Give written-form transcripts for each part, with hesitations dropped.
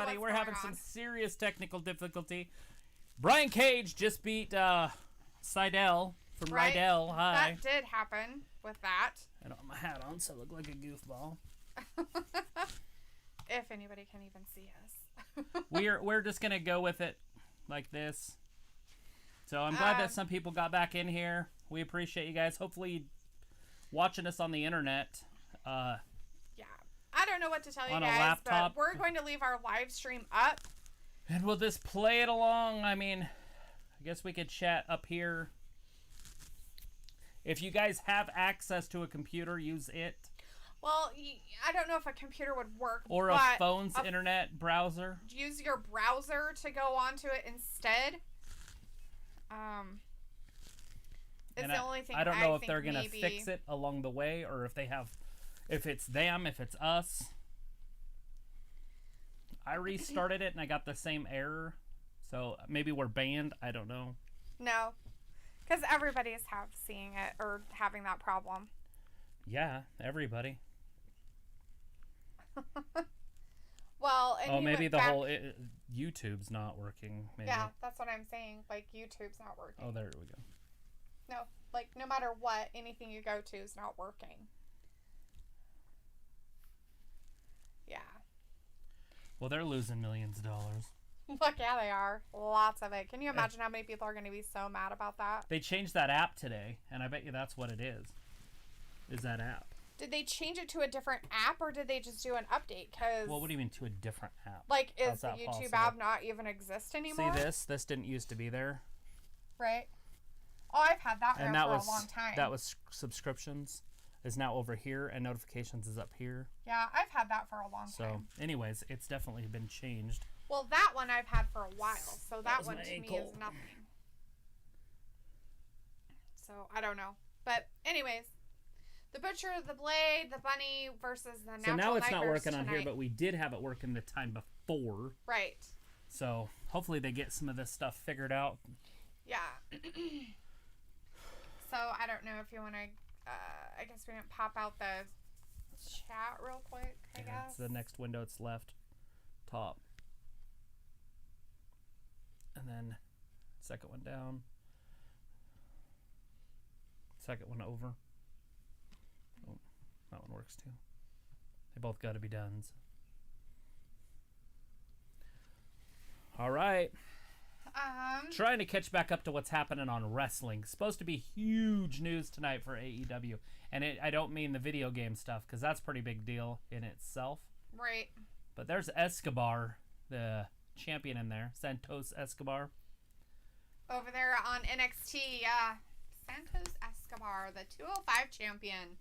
everybody. We're having some serious technical difficulty. Brian Cage just beat Seidel from Rydell. Hi. That did happen with that. I don't have my hat on, so I look like a goofball. If anybody can even see us. We're just going to go with it like this. So I'm glad that some people got back in here. We appreciate you guys. Hopefully watching us on the internet. Yeah. I don't know what to tell you on guys, a laptop. But we're going to leave our live stream up. And we'll just play it along. I mean, I guess we could chat up here. If you guys have access to a computer, use it. Well, I don't know if a computer would work. Or a phone's internet browser. Use your browser to go onto it instead. It's the only thing I don't know if they're going to fix it along the way, or if it's them, if it's us. I restarted it and I got the same error. So maybe we're banned. I don't know. No. Because everybody's seeing it or having that problem. Yeah, everybody. Well, and maybe the whole YouTube's not working. Maybe. Yeah, that's what I'm saying. Like, YouTube's not working. Oh, there we go. No, like, no matter what, anything you go to is not working. Yeah. Well, they're losing millions of dollars. Look, yeah, they are. Lots of it. Can you imagine how many people are going to be so mad about that? They changed that app today, and I bet you that's what it is that app. Did they change it to a different app, or did they just do an update? Well, what do you mean to a different app? Like, is the YouTube app not even exist anymore? See this? This didn't used to be there. Right. Oh, I've had that for a long time. That was subscriptions. Is now over here, and notifications is up here. Yeah, I've had that for a long time. So, anyways, it's definitely been changed. Well, that one I've had for a while, so that one to me is nothing. So, I don't know. But, anyways, the Butcher, the Blade, the Bunny versus the Natural Nightmares. So now it's not working tonight. on here, but we did have it working the time before. Right. So, hopefully they get some of this stuff figured out. Yeah. So, I don't know if you want to... I guess we didn't pop out the chat real quick, I guess. It's the next window. It's left top. And then second one down. Second one over. Oh, that one works too. They both got to be done. So. All right. Trying to catch back up to what's happening on wrestling. Supposed to be huge news tonight for AEW. And I don't mean the video game stuff, because that's a pretty big deal in itself. Right. But there's Escobar, the champion in there. Santos Escobar. Over there on NXT, yeah. Santos Escobar, the 205 champion.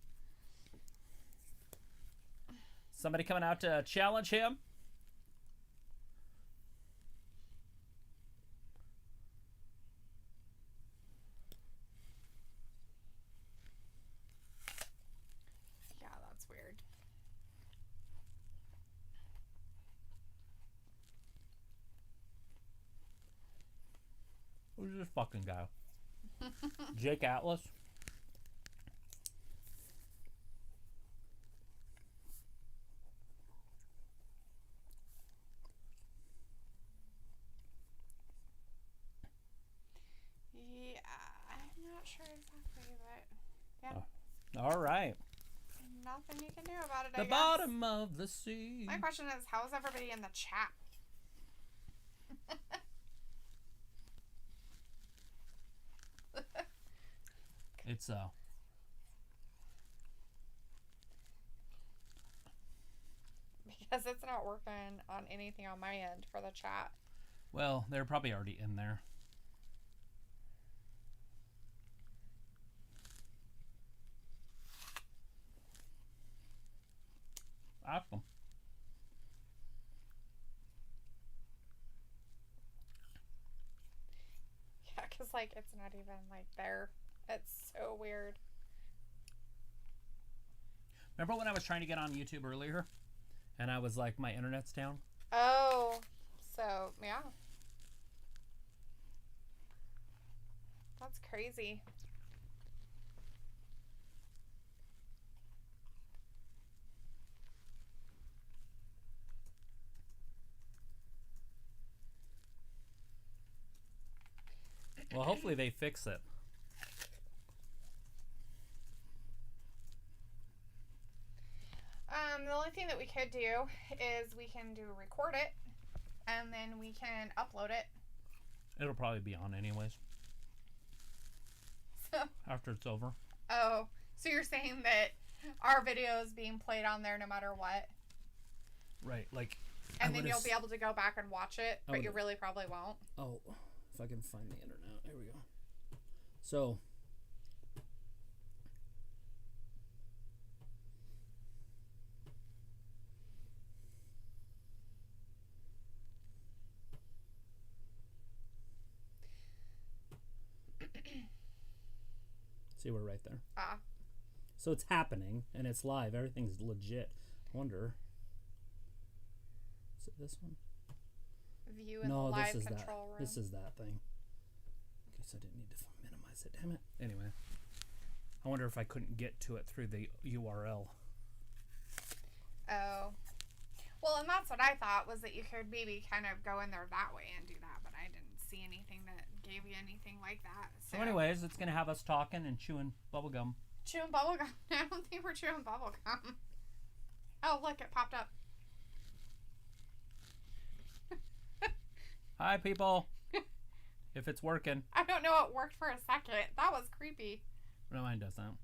Somebody coming out to challenge him? Weird. Who's this fucking guy? Jake Atlas? Yeah, I'm not sure exactly, but yeah. All right. Nothing you can do about it, I The guess. bottom of the sea. My question is, how is everybody in the chat? It's because it's not working on anything on my end for the chat. Well, they're probably already in there. Ask them. Yeah, because, like, it's not even, like, there. It's so weird. Remember when I was trying to get on YouTube earlier? And I was like, my internet's down? Oh, so, yeah. That's crazy. Well, hopefully they fix it. The only thing that we could do is we can record it, and then we can upload it. It'll probably be on anyways. So after it's over. Oh, so you're saying that our video is being played on there no matter what? Right, like. And then you'll be able to go back and watch it, but you really probably won't. Oh, if I can find the internet. Here we go. So. See, we're right there. So it's happening, and it's live. Everything's legit. I wonder. Is it this one? View in the live control room. This is that thing. Okay, so I didn't need to minimize it. Damn it. Anyway. I wonder if I couldn't get to it through the URL. Oh. Well, and that's what I thought, was that you could maybe kind of go in there that way and do that, but I didn't see anything that gave you anything like that. So anyways, it's going to have us talking and chewing bubblegum. Chewing bubblegum? I don't think we're chewing bubblegum. Oh, look, it popped up. Hi, people. If it's working. I don't know, it worked for a second. That was creepy. No, mine doesn't.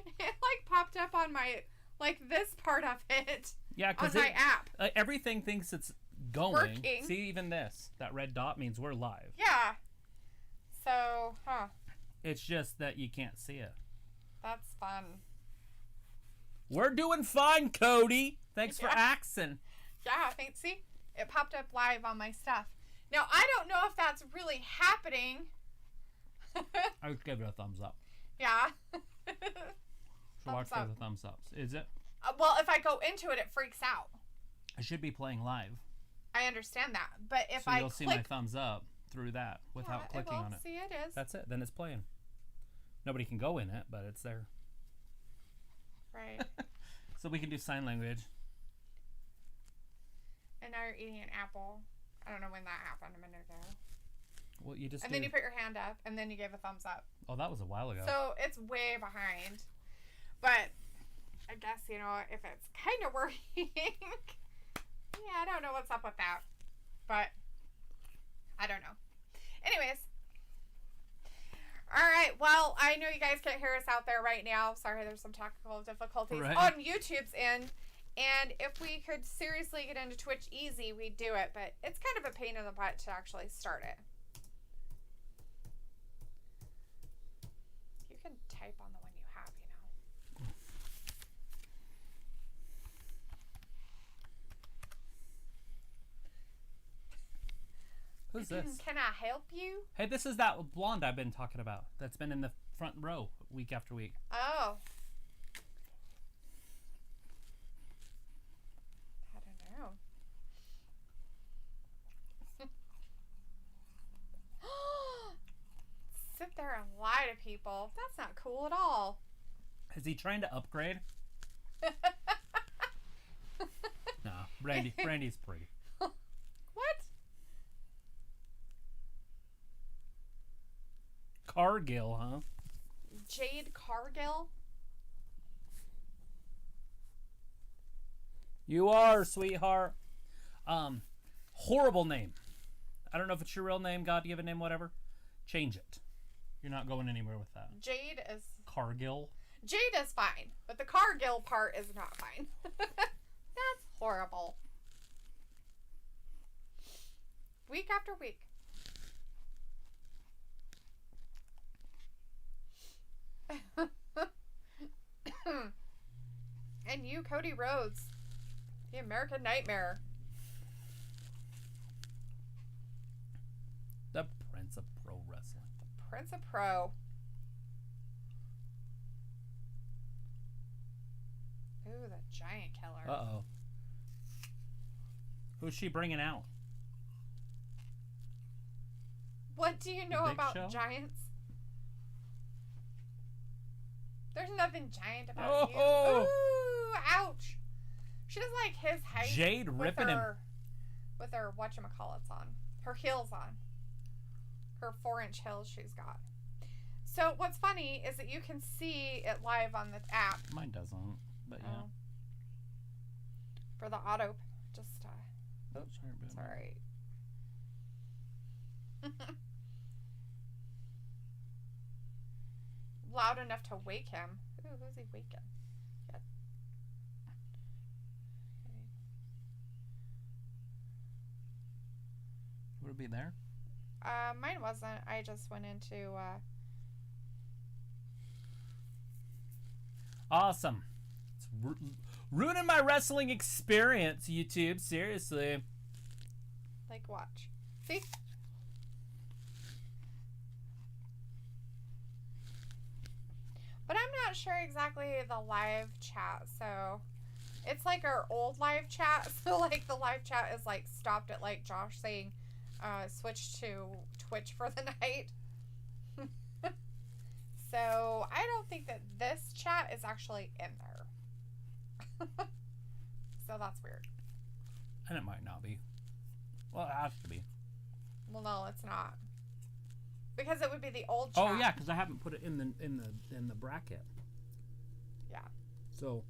It, like, popped up on my, like, this part of it. Yeah, because on my app. Everything thinks it's going. Working. See, even this. That red dot means we're live. Yeah. So, It's just that you can't see it. That's fun. We're doing fine, Cody. Thanks for asking. Yeah, thanks. See? It popped up live on my stuff. Now, I don't know if that's really happening. I would give it a thumbs up. Yeah. So watch for the thumbs ups. Is it? Well, if I go into it, it freaks out. I should be playing live. I understand that. But if you'll see my thumbs up through that without clicking on it. See, it is. That's it. Then it's playing. Nobody can go in it, but it's there. Right. So we can do sign language. And now you're eating an apple. I don't know when that happened, a minute ago. Well, you just. And then you put your hand up, and then you gave a thumbs up. Oh, that was a while ago. So it's way behind. But I guess, you know, if it's kind of working. Yeah, I don't know what's up with that. But I don't know. Anyways. All right. Well, I know you guys can't hear us out there right now. Sorry, there's some technical difficulties on YouTube's end. And if we could seriously get into Twitch easy, we'd do it. But it's kind of a pain in the butt to actually start it. You can type on the one you have, you know. Who's this? Can I help you? Hey, this is that blonde I've been talking about. That's been in the front row week after week. Oh. I don't know. Sit there and lie to people. That's not cool at all. Is he trying to upgrade? No, Brandy's pretty. What? Cargill, huh? Jade Cargill? You are, sweetheart. Horrible name. I don't know if it's your real name, God-given name, whatever. Change it. You're not going anywhere with that. Jade is... Cargill? Jade is fine, but the Cargill part is not fine. That's horrible. Week after week. And you, Cody Rhodes. The American Nightmare. The Prince of Pro Wrestling. The Prince of Pro. Ooh, the giant killer. Uh-oh. Who's she bringing out? What do you know about giants? There's nothing giant about you. Ooh, ouch. She does like his height. Jade ripping him. With her whatchamacallits on. Her heels on. her 4-inch heels she's got. So what's funny is that you can see it live on the app. Mine doesn't, but yeah. For the auto, just sorry. Loud enough to wake him. Ooh, who's he waking? Good. Okay. Would it be there? Mine wasn't. I just went into. Awesome. It's ruining my wrestling experience, YouTube. Seriously. Like, watch. See? But I'm not sure exactly the live chat, so it's like our old live chat. So like the live chat is like stopped at like Josh saying switch to Twitch for the night. So I don't think that this chat is actually in there. So that's weird. And it might not be. Well, it has to be. Well, no, it's not. Because it would be the old chat. Oh yeah, because I haven't put it in the bracket. Yeah. So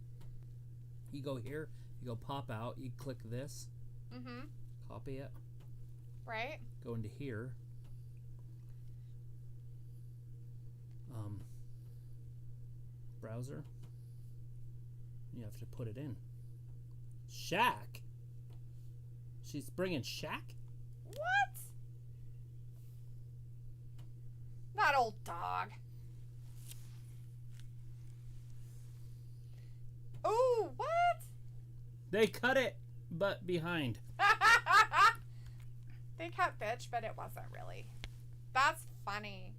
you go here, you go pop out, you click this. Mm-hmm. Copy it. Right. Go into here. Browser. You have to put it in. Shaq. She's bringing Shaq? What? That old dog. Oh, what? They cut it, but behind. They cut bitch, but it wasn't really. That's funny.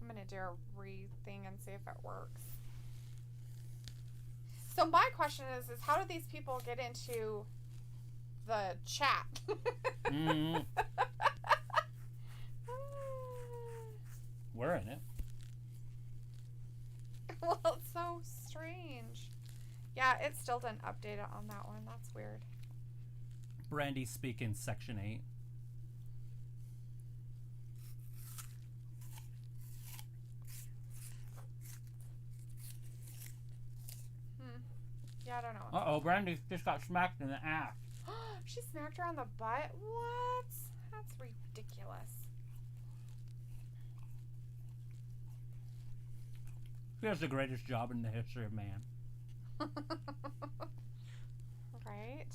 I'm going to do a re-thing and see if it works. So my question is how do these people get into the chat? Mm-hmm. We're in it. Well, it's so strange. Yeah, it still didn't update it on that one. That's weird. Brandi speaking section 8. Yeah, I don't know. Uh-oh, Brandi just got smacked in the ass. She smacked her on the butt? What? That's ridiculous. She has the greatest job in the history of man. Right?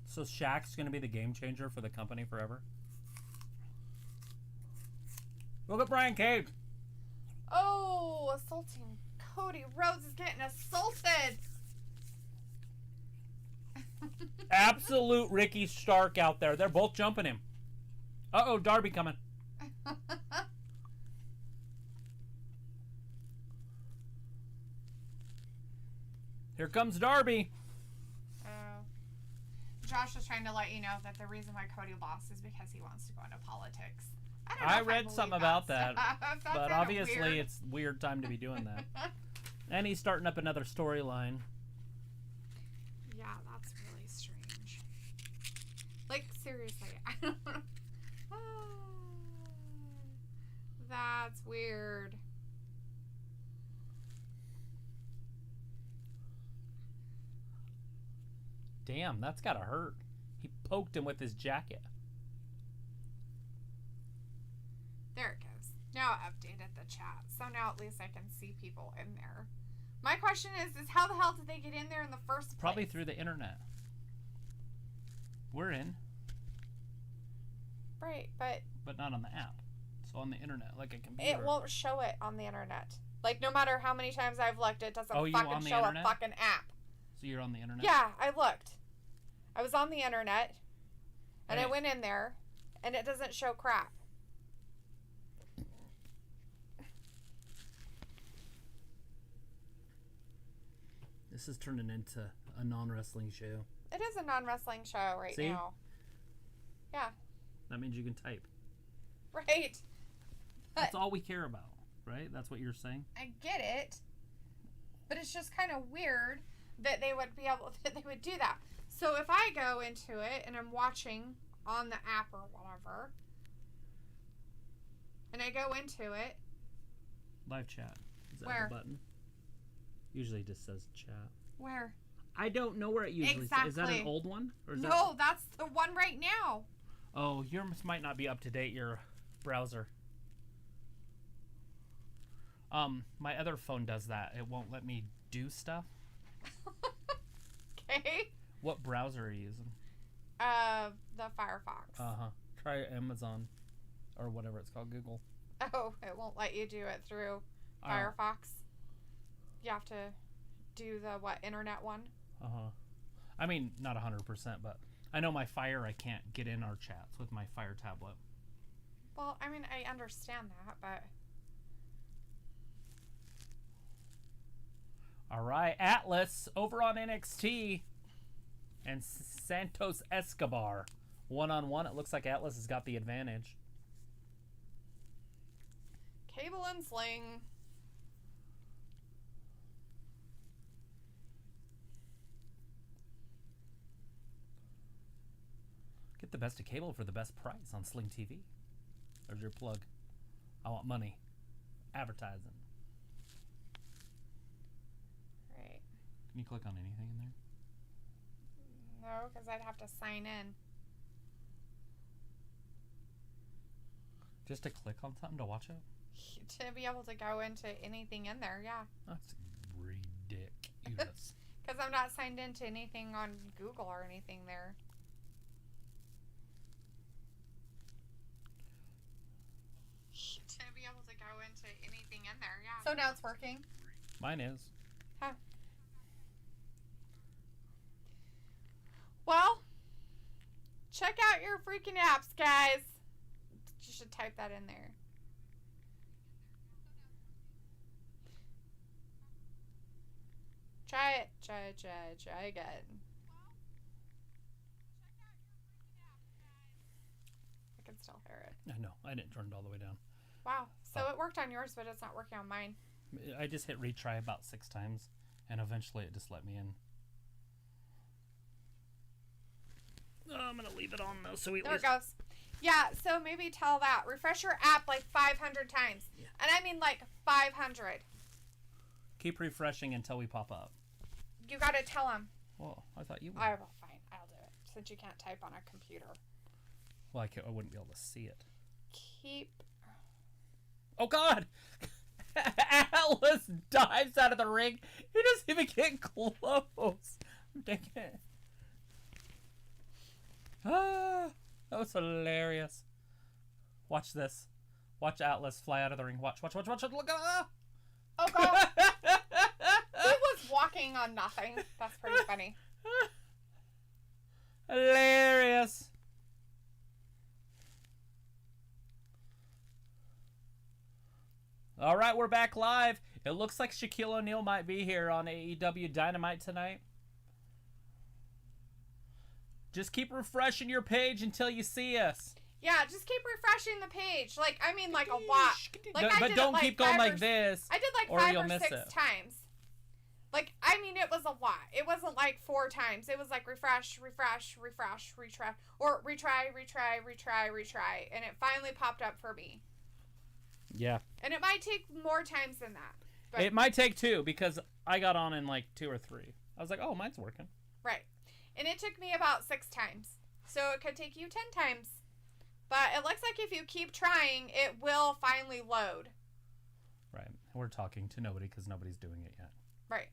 So Shaq's going to be the game changer for the company forever? Look at Brian Cage. Oh, assaulting Cody Rhodes is getting assaulted. Absolute Ricky Stark out there. They're both jumping him. Uh-oh, Darby coming. Here comes Darby. Josh was trying to let you know that the reason why Cody lost is because he wants to go into politics. I read something about that, but obviously weird. It's a weird time to be doing that. And he's starting up another storyline. Yeah, that's really strange. Like, seriously, I don't know. That's weird. Damn, that's gotta hurt. He poked him with his jacket. There it goes. Now I updated the chat. So now at least I can see people in there. My question is how the hell did they get in there in the first place? Probably through the internet. We're in. Right, but not on the app. So on the internet, like a computer. It won't show it on the internet. Like, no matter how many times I've looked, it doesn't fucking show internet? a fucking app. So you're on the internet? Yeah, I looked. I was on the internet, and I went in there, and it doesn't show crap. This is turning into a non-wrestling show. It is a non-wrestling show right now. Yeah. That means you can type. Right. That's all we care about, right? That's what you're saying? I get it. But it's just kind of weird that they would be able that they would do that. So if I go into it and I'm watching on the app or whatever. And I go into it. Live chat. Is that Where? the button? Usually it just says chat. Where? I don't know where it usually says. Is that an old one? Or is no, that's the one right now. Oh, yours might not be up to date, your browser. My other phone does that. It won't let me do stuff. Okay. What browser are you using? The Firefox. Uh-huh. Try Amazon or whatever it's called, Google. Oh, it won't let you do it through Firefox. You have to do the, internet one? Uh-huh. I mean, not 100%, but I know my Fire, I can't get in our chats with my Fire tablet. Well, I mean, I understand that, but... All right, Atlas over on NXT and Santos Escobar. One-on-one, it looks like Atlas has got the advantage. Cable and sling. Get the best of cable for the best price on Sling TV. There's your plug. I want money. Advertising. Right. Can you click on anything in there? No, because I'd have to sign in. Just to click on something to watch it? To be able to go into anything in there, yeah. That's ridiculous. Because I'm not signed into anything on Google or anything there. To be able to go into anything in there, yeah. So now it's working? Mine is. Huh. Well, check out your freaking apps, guys. You should type that in there. Try it. Try again. I can still hear it. I know. I didn't turn it all the way down. Wow. So it worked on yours, but it's not working on mine. I just hit retry about 6 times, and eventually it just let me in. Oh, I'm going to leave it on, though, so we There it goes. Yeah, so maybe tell that. Refresh your app like 500 times. Yeah. And I mean like 500. Keep refreshing until we pop up. You got to tell them. Well, I thought you would. I will, fine. I'll do it. Since you can't type on a computer. Well, I wouldn't be able to see it. Keep... Oh, God! Atlas dives out of the ring. He doesn't even get close. Dang it. Ah, that was hilarious. Watch this. Watch Atlas fly out of the ring. Watch. Look at that. Oh, God. He was walking on nothing. That's pretty funny. Hilarious. All right, we're back live. It looks like Shaquille O'Neal might be here on AEW Dynamite tonight. Just keep refreshing your page until you see us. Yeah, just keep refreshing the page. Like, I mean, like a lot. Like, but don't keep going like this. I did like 5 or 6 times. Like, I mean, it was a lot. It wasn't like 4 times. It was like refresh, retry. Or retry. And it finally popped up for me. Yeah. And it might take more times than that. But it might take 2 because I got on in like 2 or 3. I was like, oh, mine's working. Right. And it took me about 6 times. So it could take you 10 times. But it looks like if you keep trying, it will finally load. Right. We're talking to nobody because nobody's doing it yet. Right.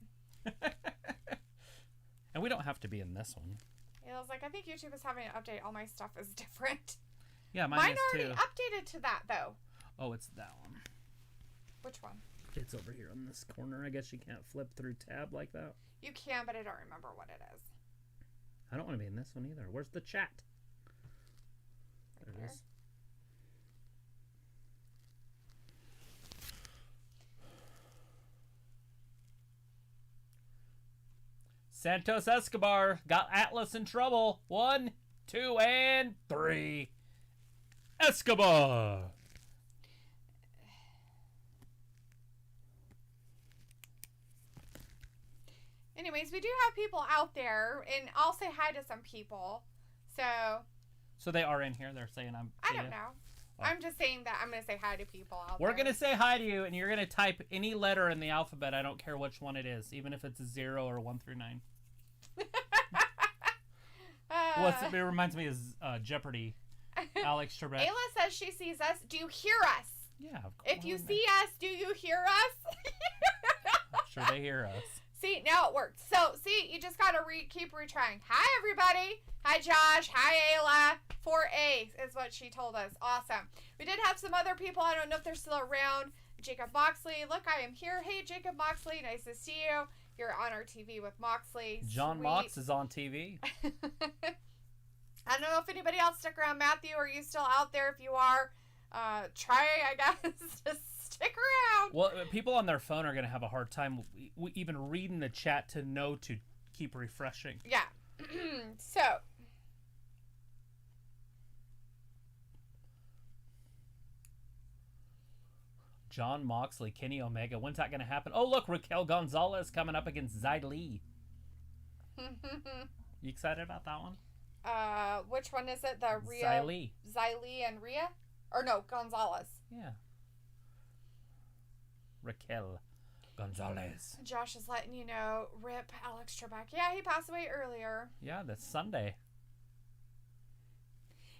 And we don't have to be in this one. It was like, I think YouTube is having an update. All my stuff is different. Yeah, mine is already too. Updated to that, though. Oh, it's that one. Which one? It's over here on this corner. I guess you can't flip through tab like that. You can, but I don't remember what it is. I don't want to be in this one either. Where's the chat? There it is. Santos Escobar got Atlas in trouble. 1, 2, and 3. Escobar. Anyways, we do have people out there, and I'll say hi to some people. So, So they are in here. They're saying I don't know. Oh. I'm just saying that I'm going to say hi to people out there. We're going to say hi to you, and you're going to type any letter in the alphabet. I don't care which one it is, even if it's 0 or 1 through 9. It reminds me of Jeopardy. Alex Trebek. Ayla says she sees us. Do you hear us? Yeah, of course. If you see us, do you hear us? I'm sure they hear us. See, now it worked. So, see, you just got to keep retrying. Hi, everybody. Hi, Josh. Hi, Ayla. 4A is what she told us. Awesome. We did have some other people. I don't know if they're still around. Jacob Moxley. Look, I am here. Hey, Jacob Moxley. Nice to see you. You're on our TV with Moxley. Jon Mox is on TV. I don't know if anybody else stuck around. Matthew, are you still out there? If you are, try, I guess, to stick around. Well, people on their phone are going to have a hard time even reading the chat to know to keep refreshing. Yeah. So. Jon Moxley, Kenny Omega. When's that going to happen? Oh, look, Raquel Gonzalez coming up against Xia Li. You excited about that one? Which one is it? The Rhea? Xia Li. Xia Li and Rhea? Or no, Gonzalez. Yeah. Raquel Gonzalez. Josh is letting you know, rip Alex Trebek. Yeah, he passed away earlier. Yeah, that's Sunday.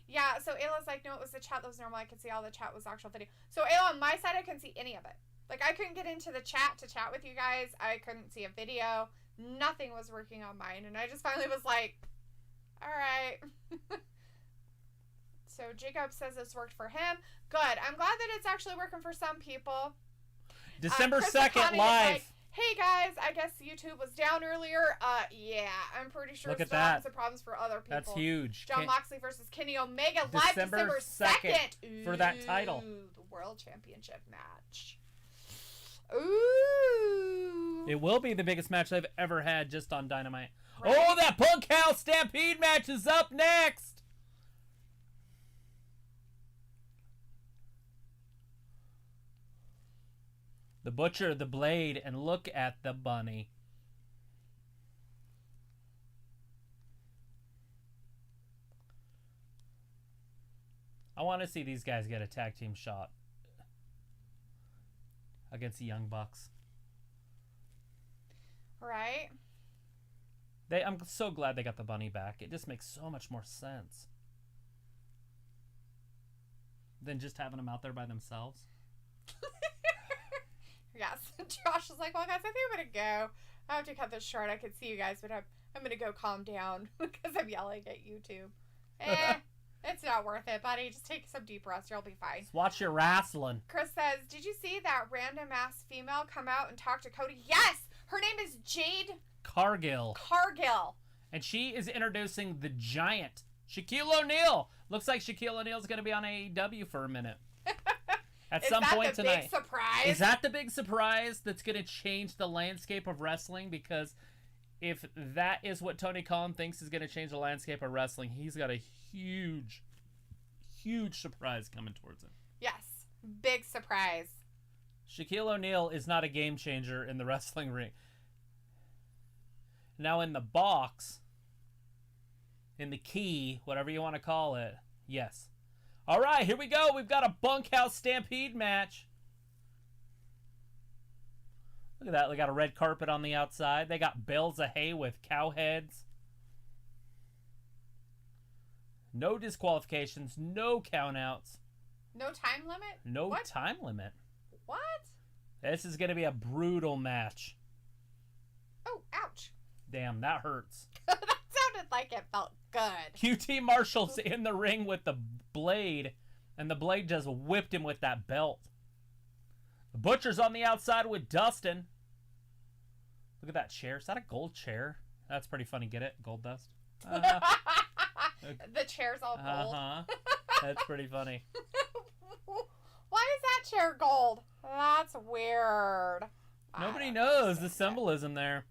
Yeah, so Ayla's like, no, it was the chat that was normal. I could see all the chat was actual video. So Ayla, on my side, I couldn't see any of it. Like, I couldn't get into the chat to chat with you guys. I couldn't see a video. Nothing was working on mine. And I just finally was like, all right. So Jacob says this worked for him. Good. I'm glad that it's actually working for some people. December 2nd, live. Like, hey guys, I guess YouTube was down earlier. Yeah, I'm pretty sure it's having some problems for other people. That's huge. Jon Moxley versus Kenny Omega live December 2nd. For that title. The World Championship match. Ooh. It will be the biggest match they've ever had just on Dynamite. Right. Oh, that Bunkhouse Stampede match is up next. The Butcher, the Blade, and look at the bunny. I want to see these guys get a tag team shot against the Young Bucks. Right? I'm so glad they got the bunny back. It just makes so much more sense than just having them out there by themselves. Yes. Josh was like, well, guys, I think I'm going to go. I have to cut this short. I could see you guys, but I'm going to go calm down because I'm yelling at YouTube. It's not worth it, buddy. Just take some deep rest. You'll be fine. Just watch your wrestling. Chris says, did you see that random-ass female come out and talk to Cody? Yes! Her name is Jade Cargill. And she is introducing the giant, Shaquille O'Neal. Looks like Shaquille O'Neal's going to be on AEW for a minute. At some point tonight. Is that the big surprise? Is that the big surprise that's going to change the landscape of wrestling? Because if that is what Tony Khan thinks is going to change the landscape of wrestling, he's got a huge, huge surprise coming towards him. Yes. Big surprise. Shaquille O'Neal is not a game changer in the wrestling ring. Now in the box, in the key, whatever you want to call it, yes. All right, here we go. We've got a Bunkhouse Stampede match. Look at that. They got a red carpet on the outside. They got bales of hay with cow heads. No disqualifications. No countouts. No time limit? No time limit. What? This is going to be a brutal match. Oh, ouch. Damn, that hurts. That sounded like it felt good. QT Marshall's in the ring with the Blade, and the Blade just whipped him with that belt. The Butcher's on the outside with Dustin. Look at that chair. Is that a gold chair? That's pretty funny. Get it? Gold dust? The chair's all gold. That's pretty funny. Why is that chair gold? That's weird. Nobody knows the symbolism there.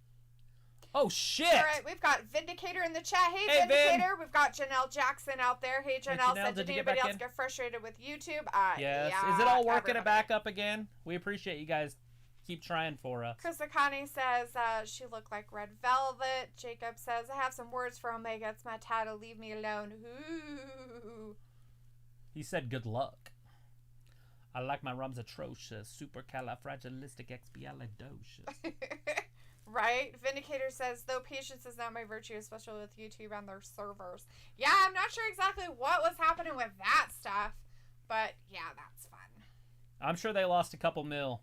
Oh, shit. All right, we've got Vindicator in the chat. Hey Vindicator. Vin. We've got Janelle Jackson out there. Hey, Janelle. Said, did anybody else get frustrated with YouTube? Yes. Yeah, is it all working it back up again? We appreciate you guys Keep trying for us. Chris Akane says she looked like red velvet. Jacob says, I have some words for Omega. It's my title. Leave me alone. Ooh. He said good luck. I like my rums atrocious. Supercalifragilisticexpialidocious. Right? Vindicator says, though patience is not my virtue, especially with YouTube and their servers. Yeah, I'm not sure exactly what was happening with that stuff. But, yeah, that's fun. I'm sure they lost a couple mil.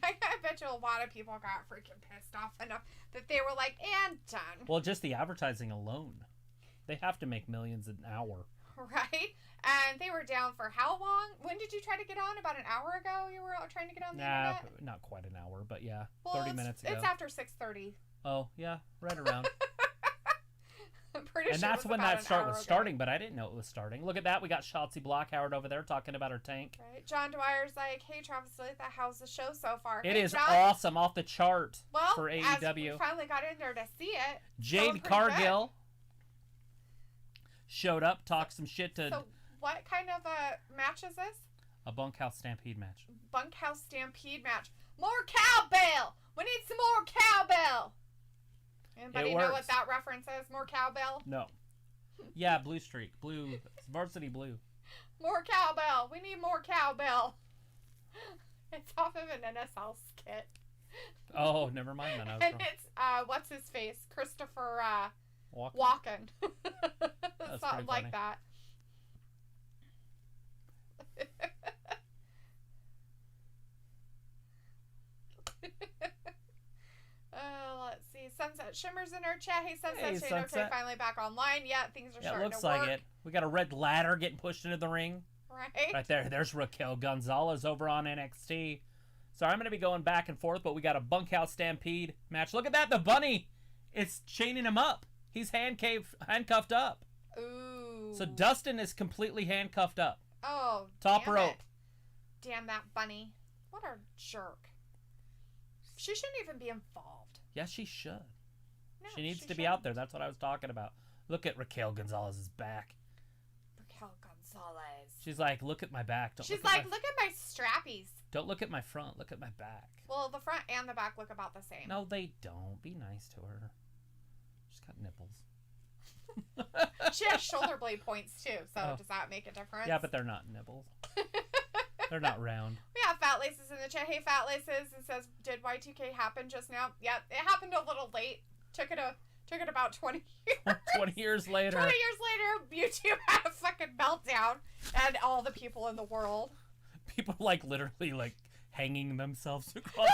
I bet you a lot of people got freaking pissed off enough that they were like, and done. Well, just the advertising alone. They have to make millions an hour. Right? And they were down for how long? When did you try to get on? About an hour ago you were trying to get on the internet? Not quite an hour, but yeah, well, 30 minutes ago. It's after 6:30. Oh, yeah, right around. I'm pretty sure. And that's when that was starting, but I didn't know it was starting. Look at that. We got Shotzi Blackhoward over there talking about her tank. Right. John Dwyer's like, hey, Travis, how's the show so far? It is John? awesome, off the chart for AEW. As we finally got in there to see it. Jade Cargill showed up, talked some shit to... So what kind of a match is this? A bunkhouse stampede match. Bunkhouse stampede match. More cowbell! We need some more cowbell! Anybody know what that reference is? More cowbell? No. Yeah, Blue Streak. Blue. Varsity Blue. More cowbell. We need more cowbell. It's off of an NSL skit. Oh, never mind then. And it's, what's his face? Christopher Walken. Something like that. Let's see. Sunset Shimmers in our chat. Hey, Sunset. Finally back online. Yeah, things are starting to work. Looks like it. We got a red ladder getting pushed into the ring. Right there. There's Raquel Gonzalez over on NXT. So I'm going to be going back and forth, but we got a bunkhouse stampede match. Look at that. The bunny. It's chaining him up. He's handcuffed up. Ooh. So Dustin is completely handcuffed up. Oh, top rope. Damn that bunny. What a jerk. She shouldn't even be involved. Yes, she should. No, she needs to be out there. That's what I was talking about. Look at Raquel Gonzalez's back. Raquel Gonzalez. She's like, look at my back. She's like, look at my strappies. Don't look at my front. Look at my back. Well, the front and the back look about the same. No, they don't. Be nice to her. She's got nipples. She has shoulder blade points too, so does that make a difference? Yeah, but they're not nipples. They're not round. We have Fat Laces in the chat. Hey, Fat Laces. It says, did Y2K happen just now? Yeah, it happened a little late. Took it about 20 years. 20 years later. 20 years later, YouTube had a fucking meltdown, and all the people in the world. People literally hanging themselves across.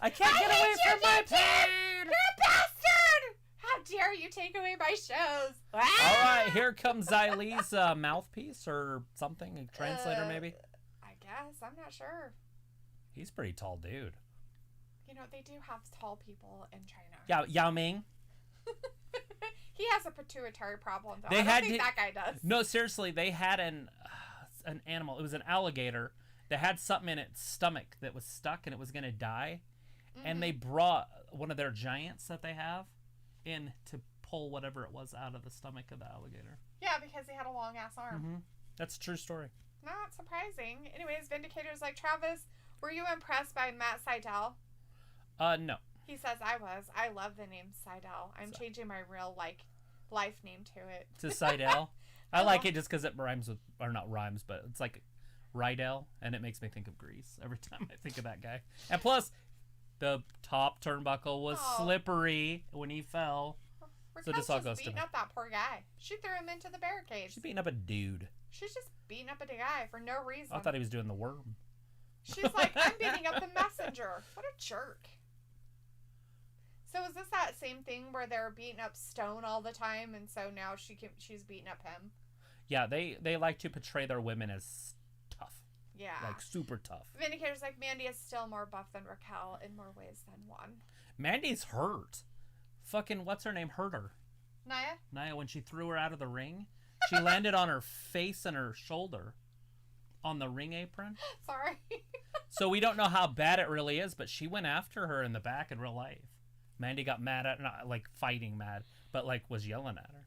I can't get away from my pain. You're a bastard! How dare you take away my shows? All right, here comes Xylee's mouthpiece or something, a translator maybe. I guess. I'm not sure. He's a pretty tall dude. You know, they do have tall people in China. Yeah, Yao Ming. He has a pituitary problem, though. I don't think that guy does. No, seriously, they had an animal. It was an alligator that had something in its stomach that was stuck and it was going to die. Mm-hmm. And they brought one of their giants that they have in to pull whatever it was out of the stomach of the alligator. Yeah, because he had a long-ass arm. Mm-hmm. That's a true story. Not surprising. Anyways, Vindicator's like, Travis, were you impressed by Matt Sydal? No. He says I was. I love the name Sydal. I'm changing my real, life name to it. To Sydal? I like it just because it rhymes with, or not rhymes, but it's like Rydell, and it makes me think of Grease every time I think of that guy. And plus, the top turnbuckle was slippery when he fell. Raquel's so this all goes to beating up that poor guy. She threw him into the barricade. She's beating up a dude. She's just beating up a guy for no reason. I thought he was doing the worm. She's like, I'm beating up the messenger. What a jerk. So is this that same thing where they're beating up Stone all the time, and so now she's beating up him? Yeah, they like to portray their women as tough. Yeah. Super tough. Vindicator's like, Mandy is still more buff than Raquel in more ways than one. Mandy's hurt. Fucking, what's her name? Hurt her. Nia, when she threw her out of the ring, she landed on her face and her shoulder on the ring apron. Sorry. So we don't know how bad it really is, but she went after her in the back in real life. Mandy got mad at, not fighting mad, but was yelling at her.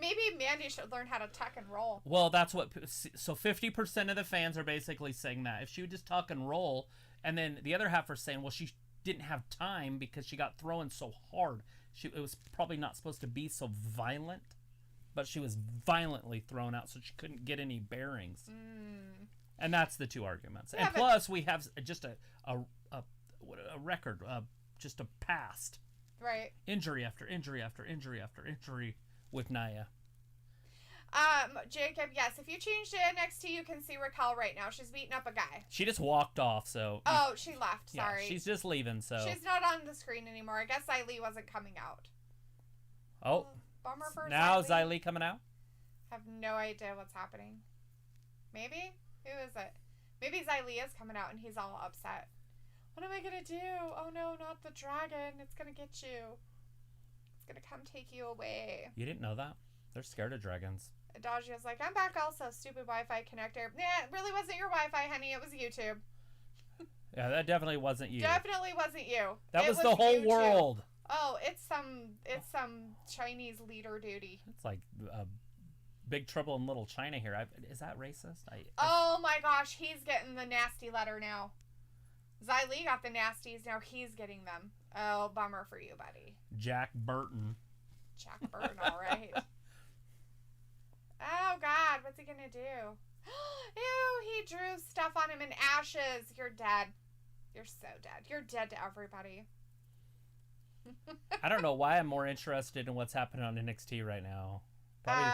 Maybe Mandy should learn how to tuck and roll. Well, that's what... So 50% of the fans are basically saying that. If she would just tuck and roll, and then the other half are saying, well, she didn't have time because she got thrown so hard. It was probably not supposed to be so violent, but she was violently thrown out, so she couldn't get any bearings. And that's the two arguments. Yeah, and plus, we have just a record, just a past. Right. Injury after injury after injury after injury with Nia. Jacob, yes, if you change to NXT, you can see Raquel right now. She's beating up a guy. She just walked off, so... Oh, she left, sorry. Yeah, she's just leaving, so... She's not on the screen anymore. I guess Xylee wasn't coming out. Oh. Bummer for now Xylee coming out? I have no idea what's happening. Maybe? Who is it? Maybe Xylee is coming out and he's all upset. What am I going to do? Oh no, not the dragon. It's going to get you. It's going to come take you away. You didn't know that? They're scared of dragons. Adagia's like, I'm back also, stupid Wi-Fi connector. Nah, it really wasn't your Wi-Fi, honey. It was YouTube. Yeah, that definitely wasn't you. Definitely wasn't you. That was the whole YouTube. World. Oh, it's some Chinese leader duty. It's like Big Trouble in Little China here. Is that racist? Oh my gosh, he's getting the nasty letter now. Xylee got the nasties, now he's getting them. Oh, bummer for you, buddy. Jack Burton. Jack Burton, all right. Oh, God, what's he gonna do? Ew, he drew stuff on him in ashes. You're dead. You're so dead. You're dead to everybody. I don't know why I'm more interested in what's happening on NXT right now. Probably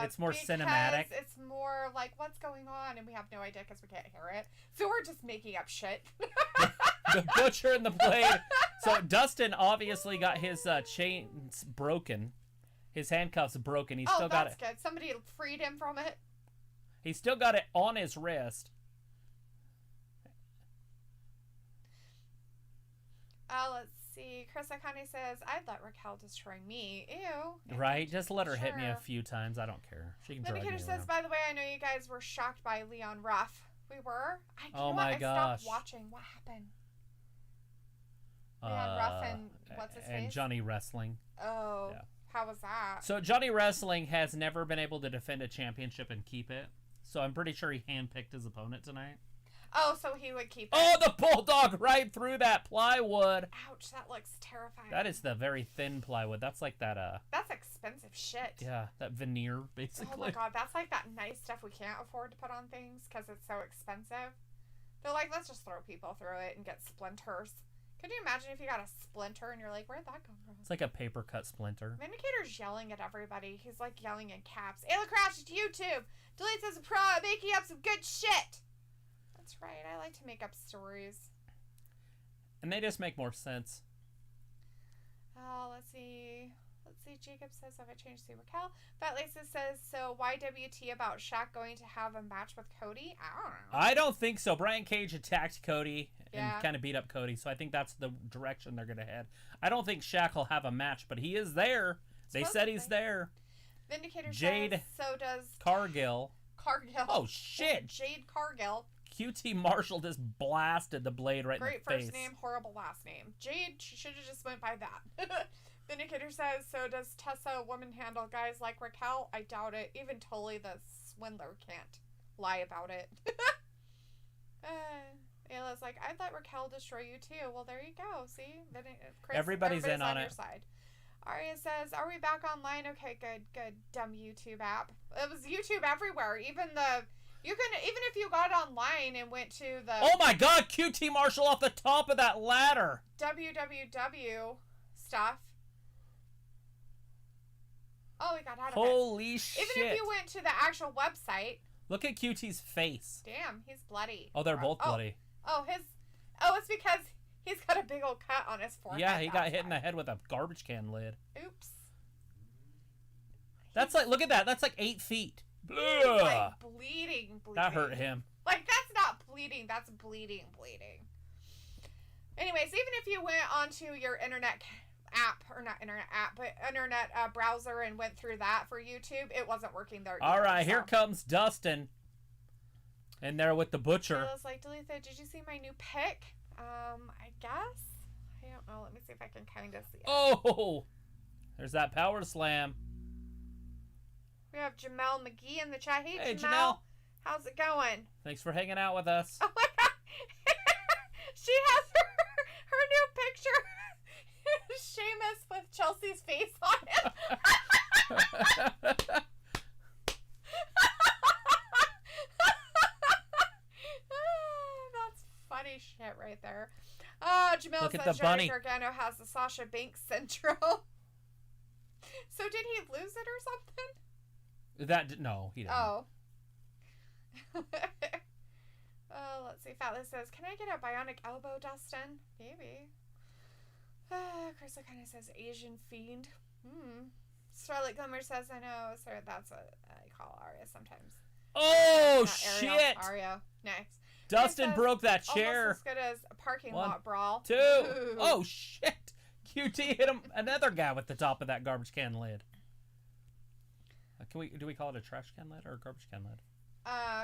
it's more cinematic. It's more like, what's going on? And we have no idea because we can't hear it. So we're just making up shit. The Butcher and the Blade. So Dustin obviously got his chains broken. His handcuffs broken. He's still got it. Oh, that's good. Somebody freed him from it. He's still got it on his wrist. Let's see. Chris Akane says, I'd let Raquel destroy me. Ew. Right? Just let her hit me a few times. I don't care. She can drag me around. Says, by the way, I know you guys were shocked by Leon Ruff. We were? Oh my gosh. I stopped watching. What happened? Leon Ruff and what's his name? And Johnny Wrestling. Oh. Yeah. How was that? So Johnny Wrestling has never been able to defend a championship and keep it. So I'm pretty sure he handpicked his opponent tonight. Oh, so he would keep it. Oh, the bulldog right through that plywood. Ouch, that looks terrifying. That is the very thin plywood. That's like that, That's expensive shit. Yeah, that veneer, basically. Oh my God, that's like that nice stuff we can't afford to put on things because it's so expensive. They're like, let's just throw people through it and get splinters. Could you imagine if you got a splinter and you're like, where'd that come from? It's like a paper cut splinter. Vindicator's yelling at everybody. He's like yelling in caps. Ayla Crouch, it's YouTube. Delete says pro, making up some good shit. That's right. I like to make up stories. And they just make more sense. Oh, let's see. Jacob says, have I changed to Raquel? Fat Lisa says, so why WT about Shaq going to have a match with Cody? I don't know. I don't think so. Brian Cage attacked Cody and kind of beat up Cody, so I think that's the direction they're going to head. I don't think Shaq will have a match, but he is there. They said he's there. Vindicator Jade says, so does Cargill. Oh, shit. Jade Cargill. QT Marshall just blasted the blade right in the face. Great first name, horrible last name. Jade should have just went by that. Vindicator says, so does Tessa woman handle guys like Raquel? I doubt it. Even Tully the swindler can't lie about it. Ayla's like, I'd let Raquel destroy you too. Well, there you go. See? Chris, everybody's in on your it. Side. Aria says, are we back online? Okay, good. Dumb YouTube app. It was YouTube everywhere. Even if you got online and went to the... Oh my God, QT Marshall off the top of that ladder. www stuff. Oh, we got out of it. Holy shit. Even if you went to the actual website. Look at QT's face. Damn, he's bloody. Oh, they're both bloody. It's because he's got a big old cut on his forehead. Yeah, he got hit in the head with a garbage can lid. Oops. That's like, look at that. That's like 8 feet. He's like bleeding. That hurt him. Like, that's not bleeding. That's bleeding. Anyways, even if you went onto your internet app, or not internet app, but internet browser and went through that for YouTube, it wasn't working there either. All right, here comes Dustin. And there with the Butcher. I was like, Dalitha, did you see my new pick? I guess. I don't know. Let me see if I can kind of see it. Oh! There's that power slam. We have Jamel McGee in the chat. Hey, Janelle. Jamel. How's it going? Thanks for hanging out with us. Oh my god. She has her new picture. Sheamus with Chelsea's face on it. That's funny shit right there. Oh, Jamil says Johnny Gargano has the Sasha Banks syndrome. So did he lose it or something? No, he didn't. Oh. Let's see. Fatless says, can I get a bionic elbow, Dustin? Maybe. Chris kind of says Asian fiend. Starlight Glimmer says, I know, sir, that's what I call Arya sometimes. Oh, shit! Arya. Next. Dustin says, broke that chair. Almost as good as a parking lot brawl. 2. Ooh. Oh, shit. QT hit him. Another guy with the top of that garbage can lid. Do we call it a trash can lid or a garbage can lid?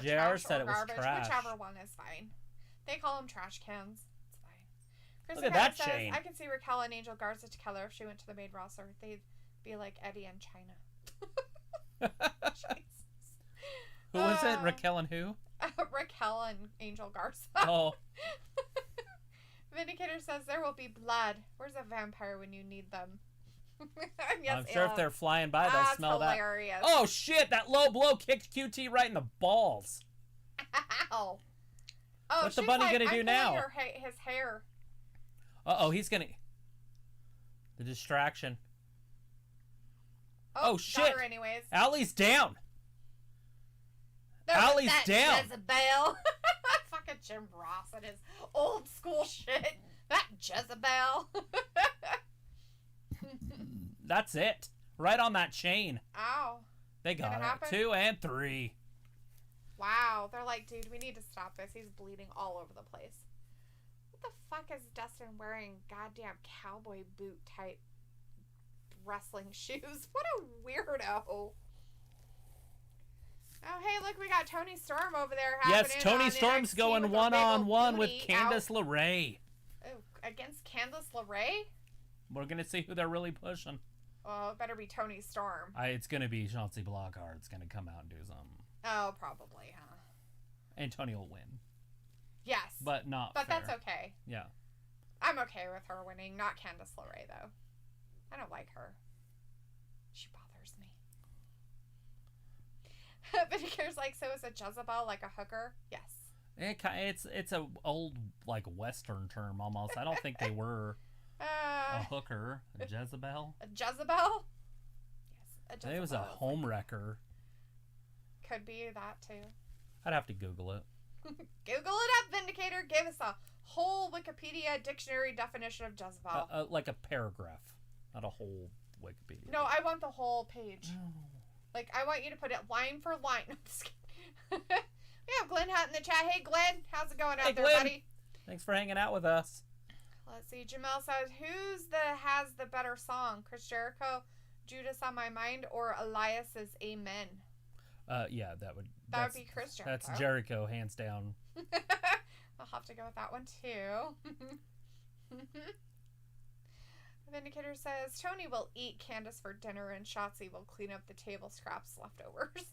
JR said it was trash. Whichever one is fine. They call them trash cans. It's fine. Chris Look at that says, chain. I can see Raquel and Angel Garza together if she went to the main roster. They'd be like Eddie and China. Who was it? Raquel and who? Raquel and Angel Garza. Oh. Vindicator says there will be blood. Where's a vampire when you need them? Yes, I'm sure if they're flying by, they'll smell hilarious. That. Oh, shit. That low blow kicked QT right in the balls. Ow. Oh, what's the bunny going to do now? His hair. Uh-oh, he's going to... The distraction. Oh, shit. Anyways. Allie's down. Allie's down. Jezebel. Fucking Jim Ross and his old school shit. That Jezebel. That's it. Right on that chain. Ow. They got it. 2 and 3. Wow. They're like, dude, we need to stop this. He's bleeding all over the place. What the fuck is Dustin wearing? Goddamn cowboy boot type wrestling shoes. What a weirdo. Oh, hey, look, we got Tony Storm over there. Yes, Tony Storm's going one-on-one with Candice LeRae. Oh, against Candice LeRae? We're going to see who they're really pushing. Oh, it better be Tony Storm. It's going to be Chauncey Blackheart's going to come out and do something. Oh, probably, huh? And Tony will win. Yes. But not But fair. that's okay. Yeah. I'm okay with her winning. Not Candice LeRae, though. I don't like her. She bothers me. Vindicator's like, so is a Jezebel like a hooker? Yes. It's a old, like, Western term almost. I don't think they were... a hooker, a Jezebel. A Jezebel? Yes, a Jezebel. It was a home wrecker. Could be that too. I'd have to Google it. Google it up, Vindicator. Give us a whole Wikipedia dictionary definition of Jezebel. Like a paragraph, not a whole Wikipedia. No, I want the whole page. Oh. Like, I want you to put it line for line. I'm just kidding. We have Glenn Hutt in the chat. Hey, Glenn. How's it going out there, buddy? Thanks for hanging out with us. Let's see. Jamel says, has the better song? Chris Jericho, Judas on My Mind, or Elias's Amen? Yeah, that would be Chris Jericho. That's Jericho, hands down. I'll have to go with that one too. Vindicator says Tony will eat Candice for dinner and Shotzi will clean up the table scraps leftovers.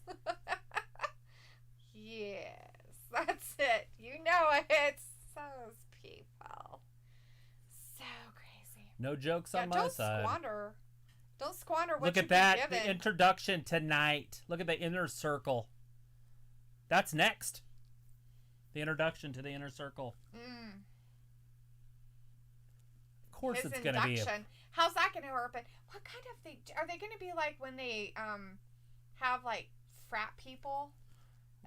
Yes, that's it. You know it. Those people. So crazy. No jokes on my side. Don't squander what Look at that. The introduction tonight. Look at the inner circle. That's next. The introduction to the inner circle. Of course it's going to be. How's that going to happen? What kind of thing? Are they going to be like when they have like frat people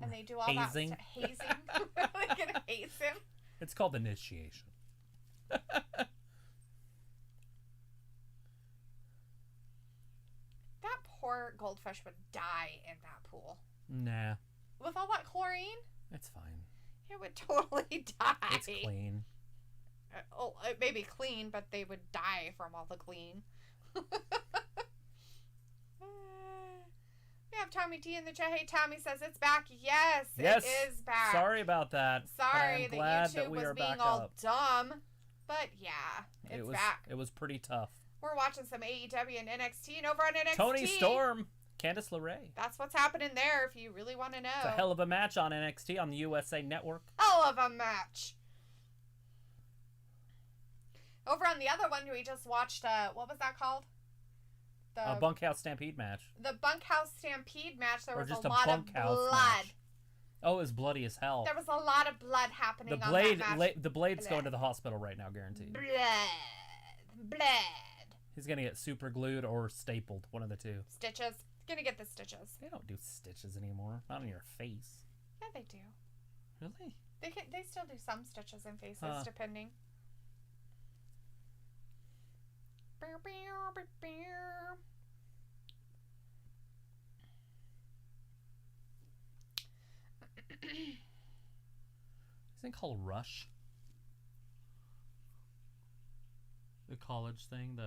and they do all hazing? That hazing? Are they going to haze him? It's called initiation. That poor goldfish would die in that pool. Nah. With all that chlorine? It's fine. It would totally die. It's clean. It may be clean, but they would die from all the clean. We have Tommy T in the chat. Hey, Tommy says it's back. Yes, it is back. Sorry about that. Sorry that YouTube was being all dumb. But yeah, it's back. It was pretty tough. We're watching some AEW and NXT, and over on NXT, Tony Storm Candice LeRae. That's what's happening there if you really want to know. It's a hell of a match on NXT on the USA Network. Hell of a match. Over on the other one, we just watched, what was that called? A Bunkhouse Stampede match. The Bunkhouse Stampede match, there was just a lot of blood. Match. Oh, it was bloody as hell. There was a lot of blood happening on that match. The Blade's going to the hospital right now, guaranteed. Blood. He's going to get super glued or stapled, one of the two. Stitches. Gonna get the stitches. They don't do stitches anymore. Not on your face. Yeah, they do. Really? They still do some stitches in faces, depending. Isn't it called Rush? The college thing,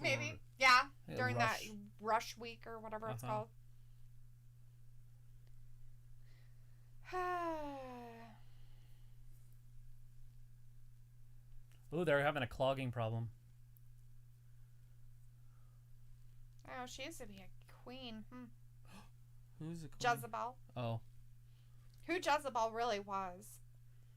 maybe, yeah, during Rush. That Rush week or whatever it's called. Ooh, they're having a clogging problem. Oh, she used to be a queen. Who's a queen? Jezebel. Oh. Who Jezebel really was.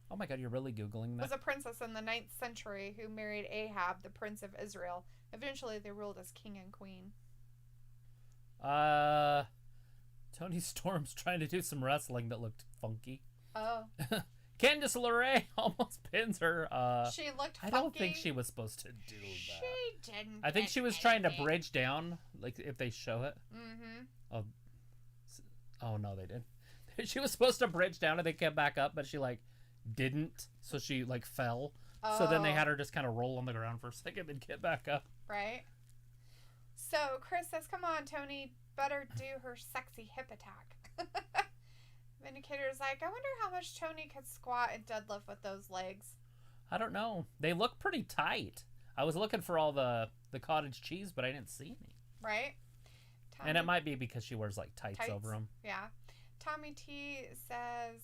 Oh my god, you're really Googling that? Was a princess in the 9th century who married Ahab, the prince of Israel. Eventually, they ruled as king and queen. Tony Storm's trying to do some wrestling that looked funky. Oh. Candice LeRae almost pins her. She looked funky. I don't think she was supposed to do that. She didn't. I think she was trying to bridge down, like if they show it. Mm-hmm. Oh no, they didn't. She was supposed to bridge down and they came back up, but she didn't. So she fell. Oh. So then they had her just kind of roll on the ground for a second and get back up. Right. So Chris says, "Come on, Tony, better do her sexy hip attack." Vindicator's like, "I wonder how much Tony could squat and deadlift with those legs." I don't know. They look pretty tight. I was looking for all the cottage cheese, but I didn't see any. Right. And it might be because she wears tights over them. Yeah. Tommy T says,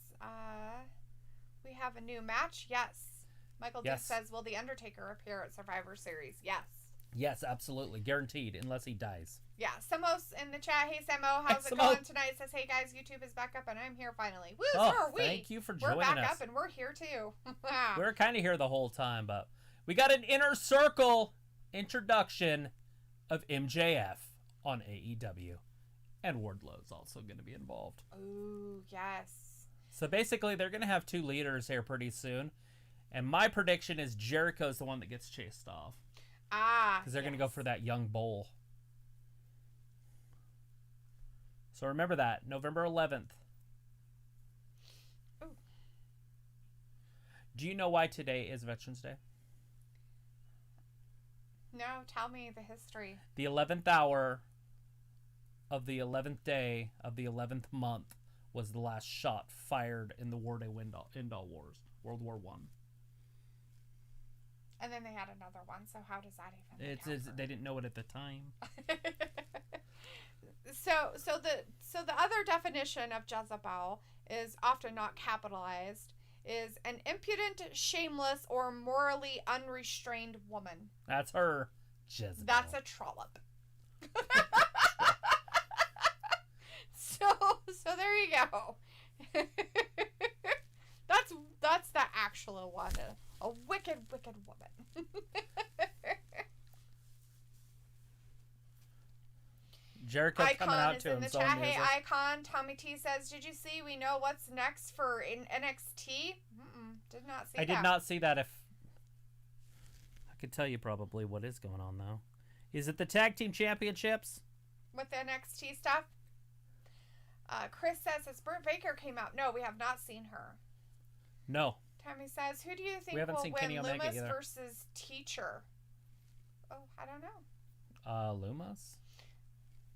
we have a new match. Yes. Michael D says, will The Undertaker appear at Survivor Series? Yes. Yes, absolutely. Guaranteed, unless he dies. Yeah. Samos in the chat. Hey, Samo, how's it going tonight? Says, hey, guys, YouTube is back up, and I'm here finally. Woo, so are we. Thank you for joining us. We're back up, and we're here, too. We're kind of here the whole time, but we got an Inner Circle introduction of MJF on AEW. And Wardlow's also going to be involved. Ooh, yes. So basically, they're going to have two leaders here pretty soon. And my prediction is Jericho's the one that gets chased off. Because they're going to go for that young bull. So remember that. November 11th. Ooh. Do you know why today is Veterans Day? No, tell me the history. The 11th hour of the 11th day of the 11th month was the last shot fired in the Warday-Windall Wars, World War I. And then they had another one, so how does that even they didn't know it at the time. So the other definition of Jezebel is often not capitalized, is an impudent, shameless, or morally unrestrained woman. That's her, Jezebel. That's a trollop. So there you go. That's the actual one. A wicked, wicked woman. Jericho coming out to himself. Icon is in the chat. Hey, Icon. Tommy T says, did you see we know what's next for in NXT? Did not see that. I did not see that. If I could tell you probably what is going on, though. Is it the Tag Team Championships? With the NXT stuff? Chris says, has Britt Baker came out? No, we have not seen her. No. Tommy says, who do you think will win, Loomis versus Teacher? Oh, I don't know. Loomis?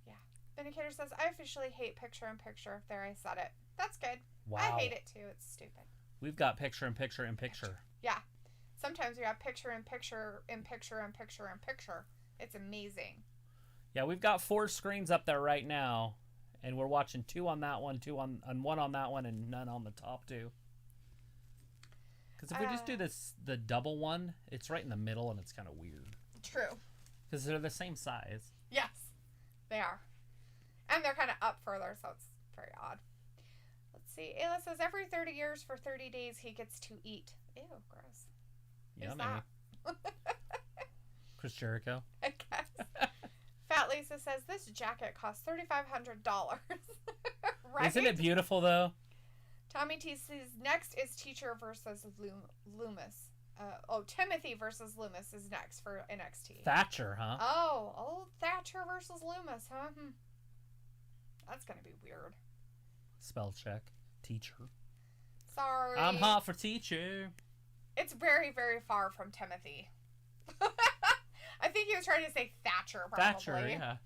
Yeah. Vindicator says, I officially hate picture-in-picture. There, I said it. That's good. Wow. I hate it, too. It's stupid. We've got picture-in-picture-in-picture. Yeah. Sometimes we have picture-in-picture-in-picture-in-picture-in-picture. It's amazing. Yeah, we've got 4 screens up there right now, and we're watching 2 on that one, 2 on 1 on that one, and none on the top 2. Because if we just do the double one, it's right in the middle, and it's kind of weird. True. Because they're the same size. Yes, they are. And they're kind of up further, so it's very odd. Let's see. Ayla says every 30 years for 30 days he gets to eat. Ew, gross. Yummy. Chris Jericho. I guess. Fat Lisa says this jacket costs $3,500. Right? Isn't it beautiful though? Tommy T says next is Teacher versus Loomis. Timothy versus Loomis is next for NXT. Thatcher, huh? Oh, old Thatcher versus Loomis, huh? That's gonna be weird. Spell check. Teacher. Sorry. I'm hot for teacher. It's very, very far from Timothy. I think he was trying to say Thatcher, probably. Thatcher, yeah.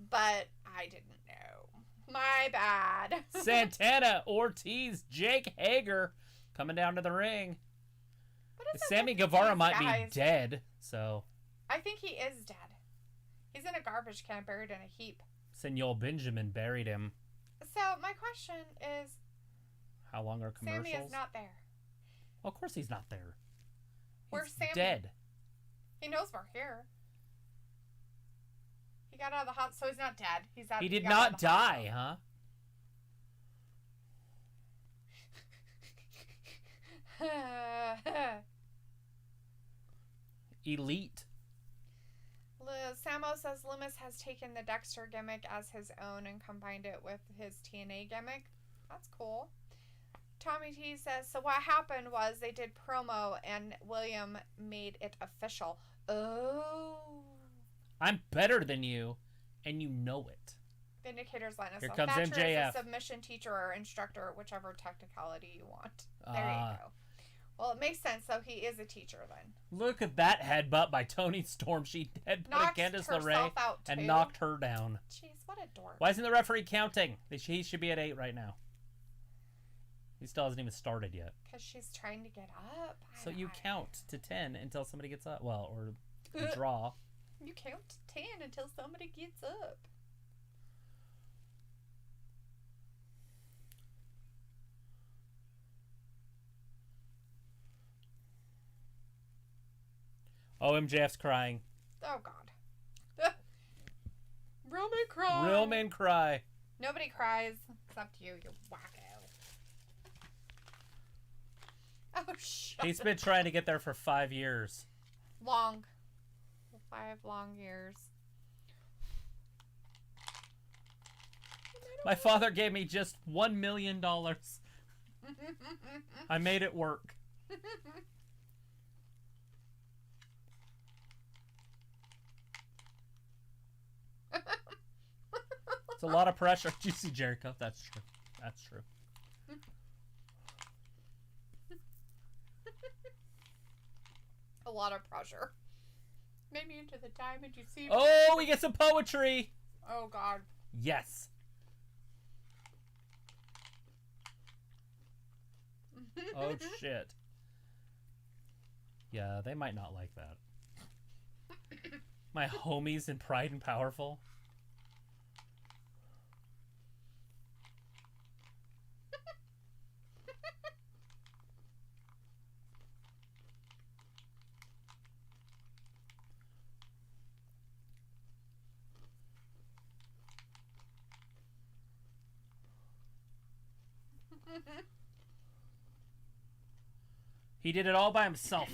But I didn't know. My bad. Santana, Ortiz, Jake Hager coming down to the ring. Sammy Guevara might be dead, so. I think he is dead. He's in a garbage can buried in a heap. Senor Benjamin buried him. So, my question is... How long are commercials? Sammy is not there. Well, of course he's not there. Where's Sammy? Dead. He knows we're here. He got out of the hospital, so he's not dead. He did not die, huh? Elite. Samo says Loomis has taken the Dexter gimmick as his own and combined it with his TNA gimmick. That's cool. Tommy T says, so what happened was they did promo and William made it official. Oh. I'm better than you, and you know it. Vindicator's line is Here comes Thatcher MJF. is a submission teacher or instructor, whichever technicality you want. There you go. Well, it makes sense, so he is a teacher then. Look at that headbutt by Toni Storm. She headbutted Candice LeRae and knocked her down. Jeez, what a dork. Why isn't the referee counting? He should be at 8 right now. He still hasn't even started yet. Because she's trying to get up. So you count to 10 until somebody gets up. Well, or a draw. You count to 10 until somebody gets up. Oh, MJF's crying. Oh, God. Real men cry. Real men cry. Nobody cries except you wacko. Oh, shit. He's been trying to get there for 5 years. Long. 5 long years. My father gave me just $1 million. I made it work. It's a lot of pressure. Did you see Jericho? That's true. That's true. A lot of pressure. Maybe into the diamond you see. Oh, we get some poetry. Oh, God. Yes. Oh, shit. Yeah, they might not like that. My homies in Pride and Powerful. He did it all by himself.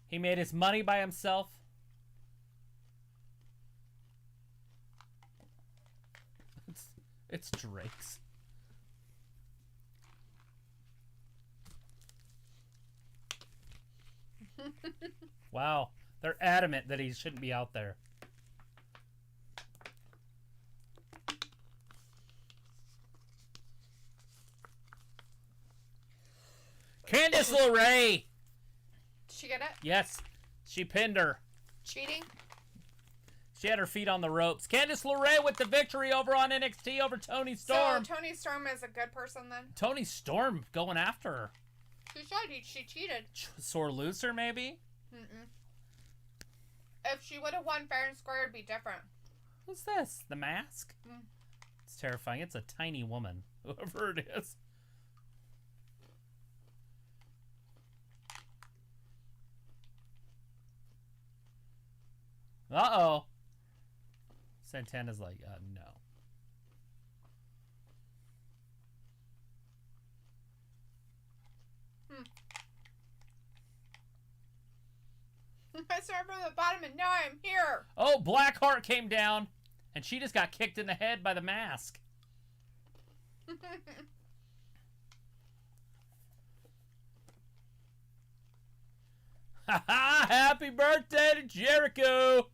He made his money by himself. It's Drake's. Wow. They're adamant that he shouldn't be out there. Candice LeRae! Did she get it? Yes. She pinned her. Cheating? She had her feet on the ropes. Candice LeRae with the victory over on NXT over Toni Storm. So Toni Storm is a good person then? Toni Storm going after her. She said she cheated. Sore loser, maybe? Mm-mm. If she would have won fair and square, it'd be different. Who's this? The Mask? Mm. It's terrifying. It's a tiny woman, whoever it is. Uh-oh. Santana's like, no. I started from the bottom and now I'm here. Oh, Blackheart came down and she just got kicked in the head by the mask. Ha ha! Happy birthday to Jericho!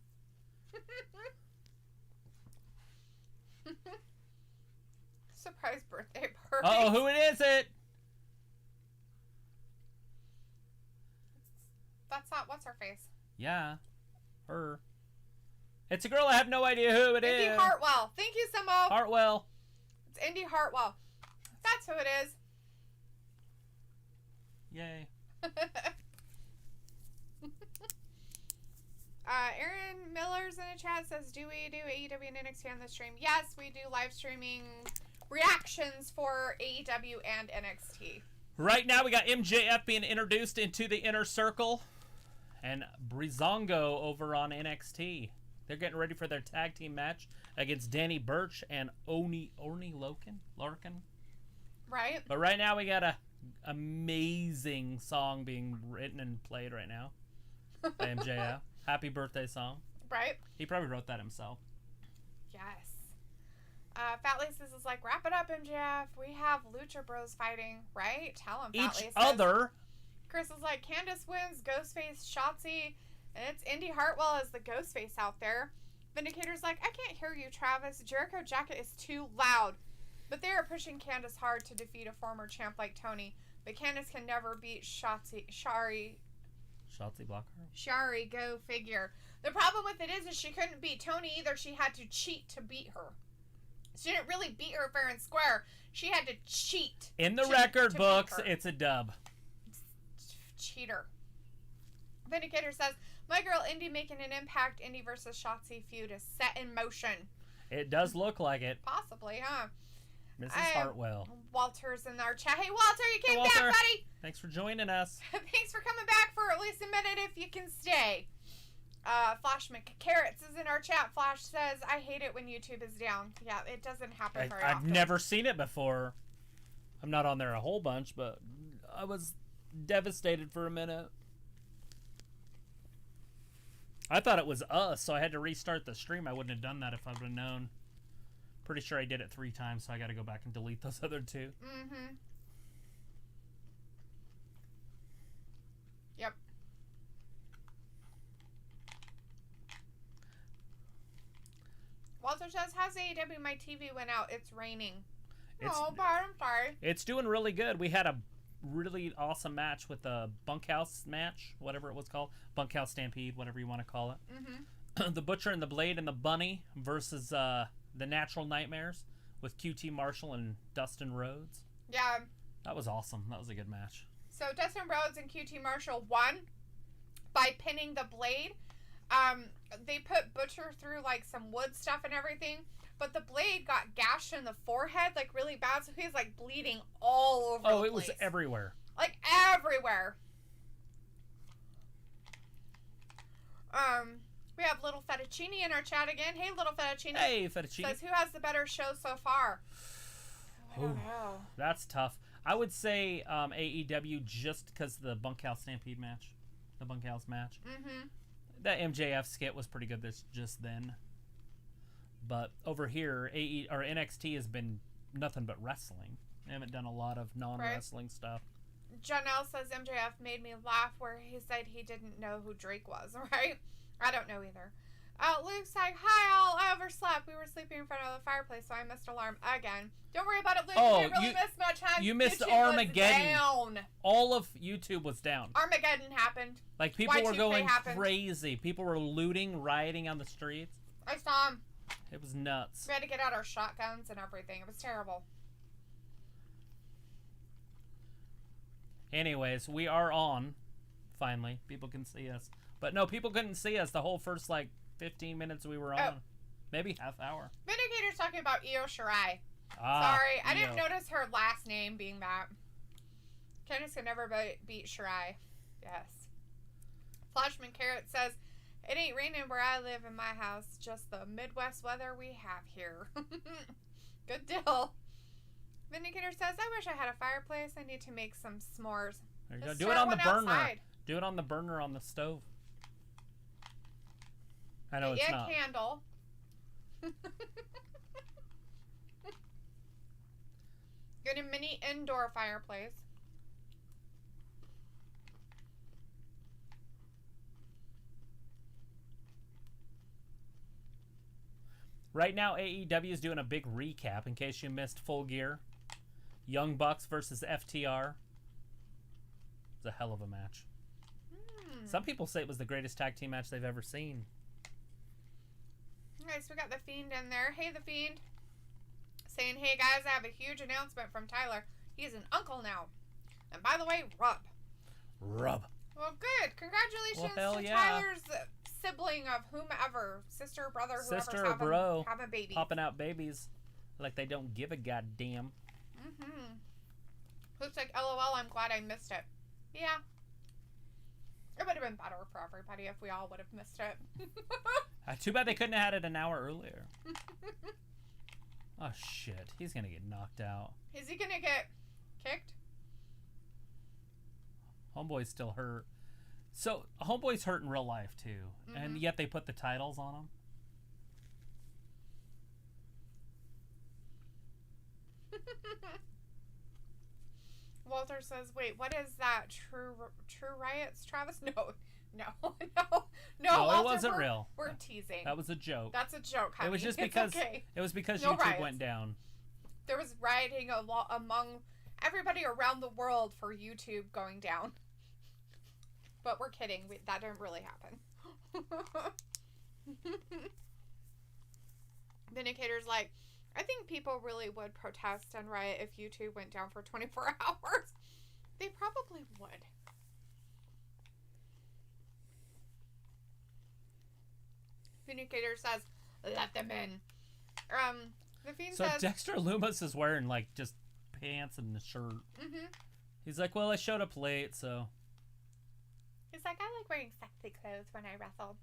Surprise birthday party. Oh, who is it? That's not what's her face. Yeah, her. It's a girl. I have no idea who it is. Indy Hartwell. Thank you, Simo. Hartwell. It's Indy Hartwell. That's who it is. Yay. Aaron Miller's in the chat says, do we do AEW and NXT on the stream? Yes, we do live streaming reactions for AEW and NXT. Right now we got MJF being introduced into the Inner Circle and Breezango over on NXT. They're getting ready for their tag team match against Danny Burch and Orny Larkin. Right. But right now we got a amazing song being written and played right now by MJF. Happy birthday song. Right. He probably wrote that himself. Yes. Fat Laces is like, wrap it up, MJF. We have Lucha Bros fighting, right? Tell him, Fat Laces. Each other. Chris is like, Candice wins, Ghostface, Shotzi, and it's Indy Hartwell as the Ghostface out there. Vindicator's like, I can't hear you, Travis. Jericho jacket is too loud. But they are pushing Candice hard to defeat a former champ like Tony. But Candice can never beat Shotzi Blocker. Shari, go figure. The problem with it is she couldn't beat Tony either. She had to cheat to beat her. She didn't really beat her fair and square. She had to cheat. In the record books, it's a dub. Cheater. Vindicator says, my girl Indy making an impact. Indy versus Shotzi feud is set in motion. It does look like it. Possibly, huh? Mrs. Hartwell. Walter's in our chat. Hey, Walter, you came Walter. back, buddy. Thanks for joining us. Thanks for coming back for at least a minute if you can stay. Flash McCarrots is in our chat. Flash says, I hate it when YouTube is down. Yeah, it doesn't happen very often. I've never seen it before. I'm not on there a whole bunch, but I was devastated for a minute. I thought it was us, so I had to restart the stream. I wouldn't have done that if I would have known. Pretty sure I did it 3 times, so I got to go back and delete those other 2. Mm-hmm. Yep. Walter says, how's AEW? My TV went out. It's raining. But I'm sorry. It's doing really good. We had a really awesome match with the bunkhouse match, whatever it was called. Bunkhouse Stampede, whatever you want to call it. Mm-hmm. The Butcher and the Blade and the Bunny versus the Natural Nightmares with QT Marshall and Dustin Rhodes. Yeah. That was awesome. That was a good match. So Dustin Rhodes and QT Marshall won by pinning the Blade. They put Butcher through like some wood stuff and everything, but the Blade got gashed in the forehead like really bad, so he's like bleeding all over the place. Oh, it was everywhere. Like everywhere. We have Little Fettuccine in our chat again. Hey, Little Fettuccine. Hey, Fettuccine. Says, who has the better show so far? I don't know. That's tough. I would say AEW just because the Bunkhouse Stampede match. The Bunkhouse match. Mm-hmm. That MJF skit was pretty good just then. But over here, NXT has been nothing but wrestling. They haven't done a lot of non-wrestling stuff. Janelle says MJF made me laugh where he said he didn't know who Drake was, right? I don't know either. Luke's like, hi all, I overslept. We were sleeping in front of the fireplace, so I missed alarm again. Don't worry about it, Luke. You didn't really miss much time. You missed YouTube Armageddon. Was down. All of YouTube was down. Armageddon happened. Like, people were going crazy. People were looting, rioting on the streets. I saw him. It was nuts. We had to get out our shotguns and everything. It was terrible. Anyways, we are on. Finally. People can see us. But no, people couldn't see us the whole first, 15 minutes we were on. Oh. Maybe half hour. Vindicator's talking about Io Shirai. Ah, sorry, I didn't notice her last name being that. Candice could never beat Shirai. Yes. Flashman Carrot says, It ain't raining where I live in my house. Just the Midwest weather we have here. Good deal. Vindicator says, I wish I had a fireplace. I need to make some s'mores. There you go. Do it on the burner. Outside. Do it on the burner on the stove. I know it's not. A candle. Get a mini indoor fireplace. Right now, AEW is doing a big recap in case you missed Full Gear. Young Bucks versus FTR. It's a hell of a match. Some people say it was the greatest tag team match they've ever seen. Okay, so we got The Fiend in there. Hey, The Fiend. Saying, hey, guys, I have a huge announcement from Tyler. He's an uncle now. And by the way, Rub. Rub. Well, good. Congratulations to Tyler's sibling of whomever. Sister, brother, whoever's Sister or bro. Have a baby. Popping out babies like they don't give a goddamn. Looks like LOL, I'm glad I missed it. Yeah. It would have been better for everybody if we all would have missed it. Too bad they couldn't have had it an hour earlier. Oh, shit. He's going to get knocked out. Is he going to get kicked? Homeboy's still hurt. So, Homeboy's hurt in real life, too. And yet they put the titles on him. Walter says, wait, what is that? True Riots, Travis? No. Walter, it wasn't real. We're teasing. That was a joke. That's a joke, honey. It was just because it was because no YouTube riots. went down. There was rioting among everybody around the world for YouTube going down. But we're kidding. That didn't really happen. Vindicator's like, I think people really would protest and riot if YouTube went down for 24 hours. They probably would. Vindicator says, let them in. The Fiend says... Dexter Lumis is wearing, like, just pants and a shirt. He's like, well, I showed up late, so... He's like, I like wearing sexy clothes when I wrestle.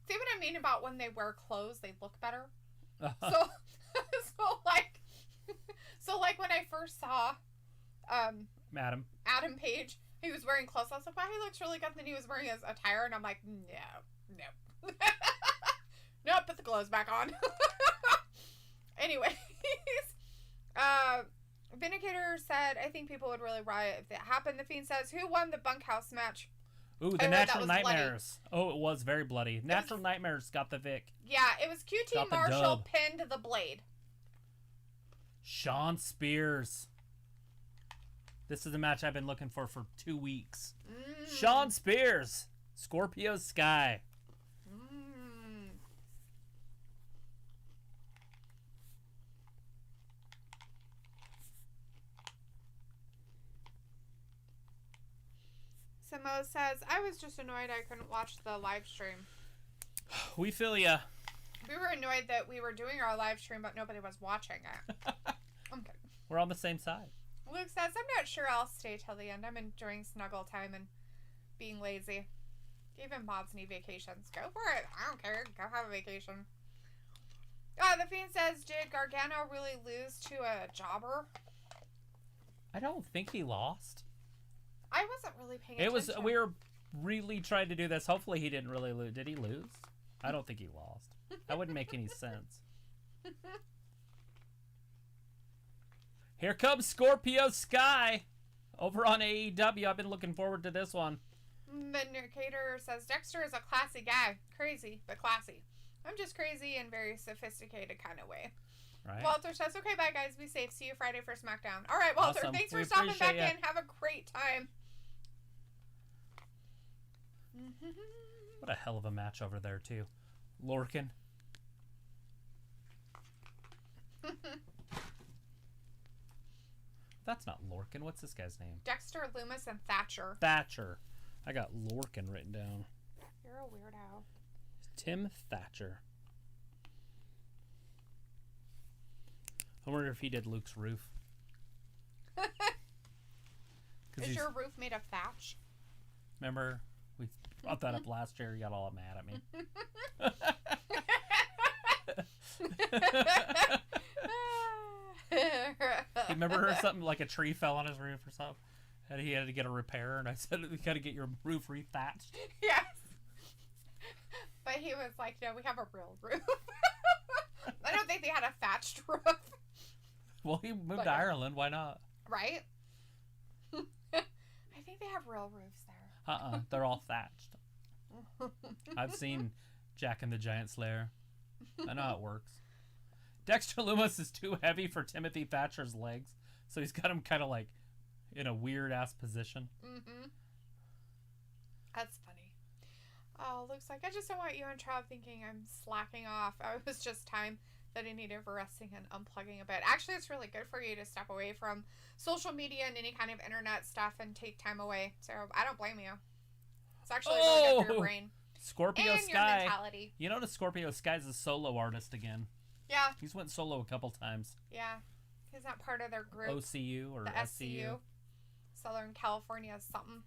See what I mean about when they wear clothes, they look better? So like when I first saw Adam Page, he was wearing clothes. I was like, wow, he looks really good. And then he was wearing his attire, and I'm like, no. Nope, put the clothes back on. Anyways, Vindicator said, I think people would really riot if that happened. The Fiend says, who won the bunkhouse match? Ooh, the Natural Nightmares. Bloody. Oh, it was very bloody. Natural Nightmares got the Vic. Yeah, it was QT Marshall pinned the Blade. Shawn Spears. This is the match I've been looking for 2 weeks. Shawn Spears. Scorpio Sky. Samo says, I was just annoyed I couldn't watch the live stream. We feel ya. We were annoyed that we were doing our live stream, but nobody was watching it. I'm kidding. We're on the same side. Luke says, I'm not sure I'll stay till the end. I'm enjoying snuggle time and being lazy. Even mods need vacations. Go for it. I don't care. Go have a vacation. The Fiend says, did Gargano really lose to a jobber? I don't think he lost. I wasn't really paying attention. We were really trying to do this. Hopefully he didn't really lose. Did he lose? I don't think he lost. That wouldn't make any sense. Here comes Scorpio Sky over on AEW. I've been looking forward to this one. Vindicator says, Dexter is a classy guy. Crazy, but classy. I'm just crazy in very sophisticated kind of way. Right. Walter says, okay, bye, guys. Be safe. See you Friday for SmackDown. All right, Walter. Awesome. Thanks for stopping back in. Have a great time. What a hell of a match over there, too. Lorcan. That's not Lorcan. What's this guy's name? Dexter Lumis and Thatcher. Thatcher. I got Lorcan written down. You're a weirdo. Tim Thatcher. I wonder if he did Luke's roof. Is your roof made of thatch? Remember? We brought that up last year. You got all mad at me. Remember something like a tree fell on his roof or something? And he had to get a repair, and I said, you got to get your roof rethatched. Yes. But he was like, no, we have a real roof. I don't think they had a thatched roof. Well, he moved to Ireland. Why not? Right? I think they have real roofs there. They're all thatched. I've seen Jack and the Giant Slayer. I know how it works. Dexter Lumis is too heavy for Timothy Thatcher's legs, so he's got him kind of like in a weird-ass position. Mm-hmm. That's funny. Oh, looks like I just don't want you and Trav thinking I'm slacking off. It was just time that I needed for resting and unplugging a bit. Actually, it's really good for you to step away from social media and any kind of internet stuff and take time away. So I don't blame you. It's actually really good for your brain. Scorpio and Sky. Your mentality. You notice Scorpio Sky's a solo artist again. Yeah. He's went solo a couple times. Yeah. He's not part of their group. OCU or the SCU. Southern California something.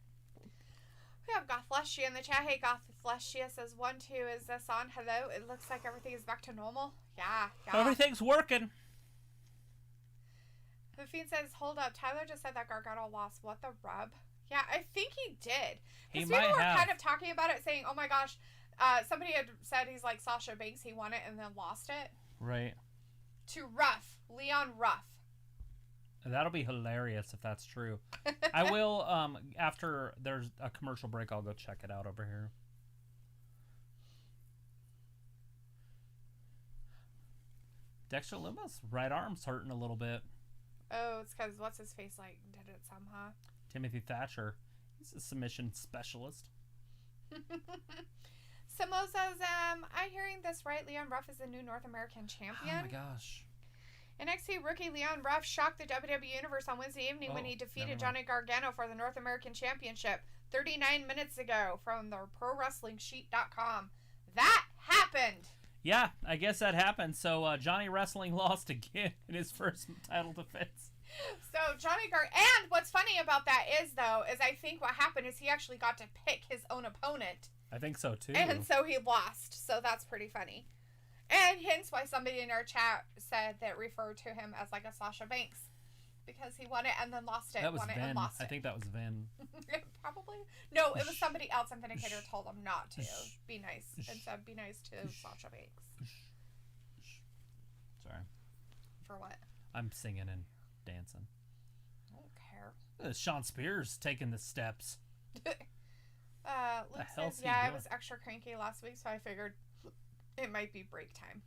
We have Goth Fleshia in the chat. Hey, Goth Fleshia says 1-2. Is this on? Hello. It looks like everything is back to normal. Yeah. Everything's working. The Fiend says, hold up. Tyler just said that Gargano lost. What the rub? Yeah, I think he did. Because people were kind of talking about it, saying, oh my gosh, somebody had said he's like Sasha Banks. He won it and then lost it. Right. To Ruff. Leon Ruff. That'll be hilarious if that's true. I will, after there's a commercial break, I'll go check it out over here. Dexter Lumis' right arm's hurting a little bit. Oh, it's because what's his face like did it somehow. Timothy Thatcher. He's a submission specialist. Samo says, I'm hearing this right. Leon Ruff is the new North American champion. Oh my gosh. NXT rookie Leon Ruff shocked the WWE Universe on Wednesday evening when he defeated Johnny Gargano for the North American Championship 39 minutes ago from the ProWrestlingSheet.com. That happened! Yeah, I guess that happened. So Johnny Wrestling lost again in his first title defense. So and what's funny about that is I think what happened is he actually got to pick his own opponent. I think so too. And so he lost. So that's pretty funny. And hence why somebody in our chat said that referred to him as like a Sasha Banks. Because he won it and then lost it. That was won Vin. It and lost it. I think that was Vin. Probably. No, it was somebody else. And Vindicator told him not to be nice. And said be nice to Sasha Banks. Sorry. For what? I'm singing and dancing. I don't care. Shawn Spears taking the steps. Luke says, I was extra cranky last week, so I figured it might be break time.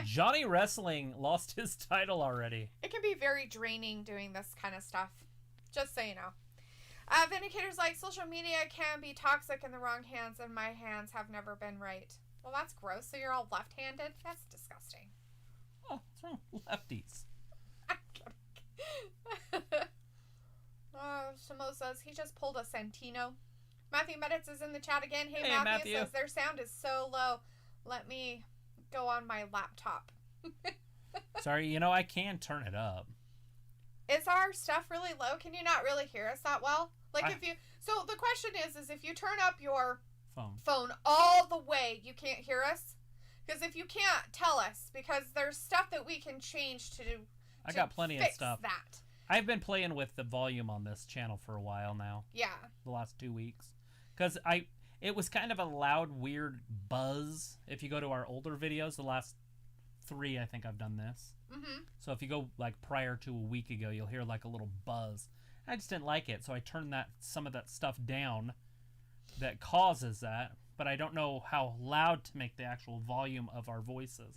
Johnny Wrestling lost his title already. It can be very draining doing this kind of stuff. Just so you know. Vindicator's like, social media can be toxic in the wrong hands, and my hands have never been right. Well, that's gross. So you're all left-handed? That's disgusting. Oh, what's wrong with lefties? Samo says, he just pulled a Santino. Matthew Meditz is in the chat again. Hey Matthew says, their sound is so low. Let me go on my laptop. Sorry, I can turn it up. Is our stuff really low? Can you not really hear us that well? So the question is if you turn up your phone all the way, you can't hear us? Because if you can't, tell us. Because there's stuff that we can change to do. I got plenty of stuff. That. I've been playing with the volume on this channel for a while now. Yeah. The last 2 weeks. Because it was kind of a loud, weird buzz. If you go to our older videos, the last 3, I think I've done this. Mm-hmm. So if you go like prior to a week ago, you'll hear like a little buzz. I just didn't like it, so I turned some of that stuff down that causes that. But I don't know how loud to make the actual volume of our voices.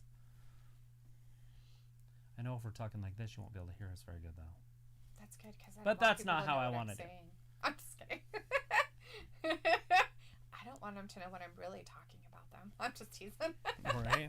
I know if we're talking like this, you won't be able to hear us very good, though. That's good. But that's not how I wanted it. I'm just kidding. I don't want them to know what I'm really talking about them. I'm just teasing. Right.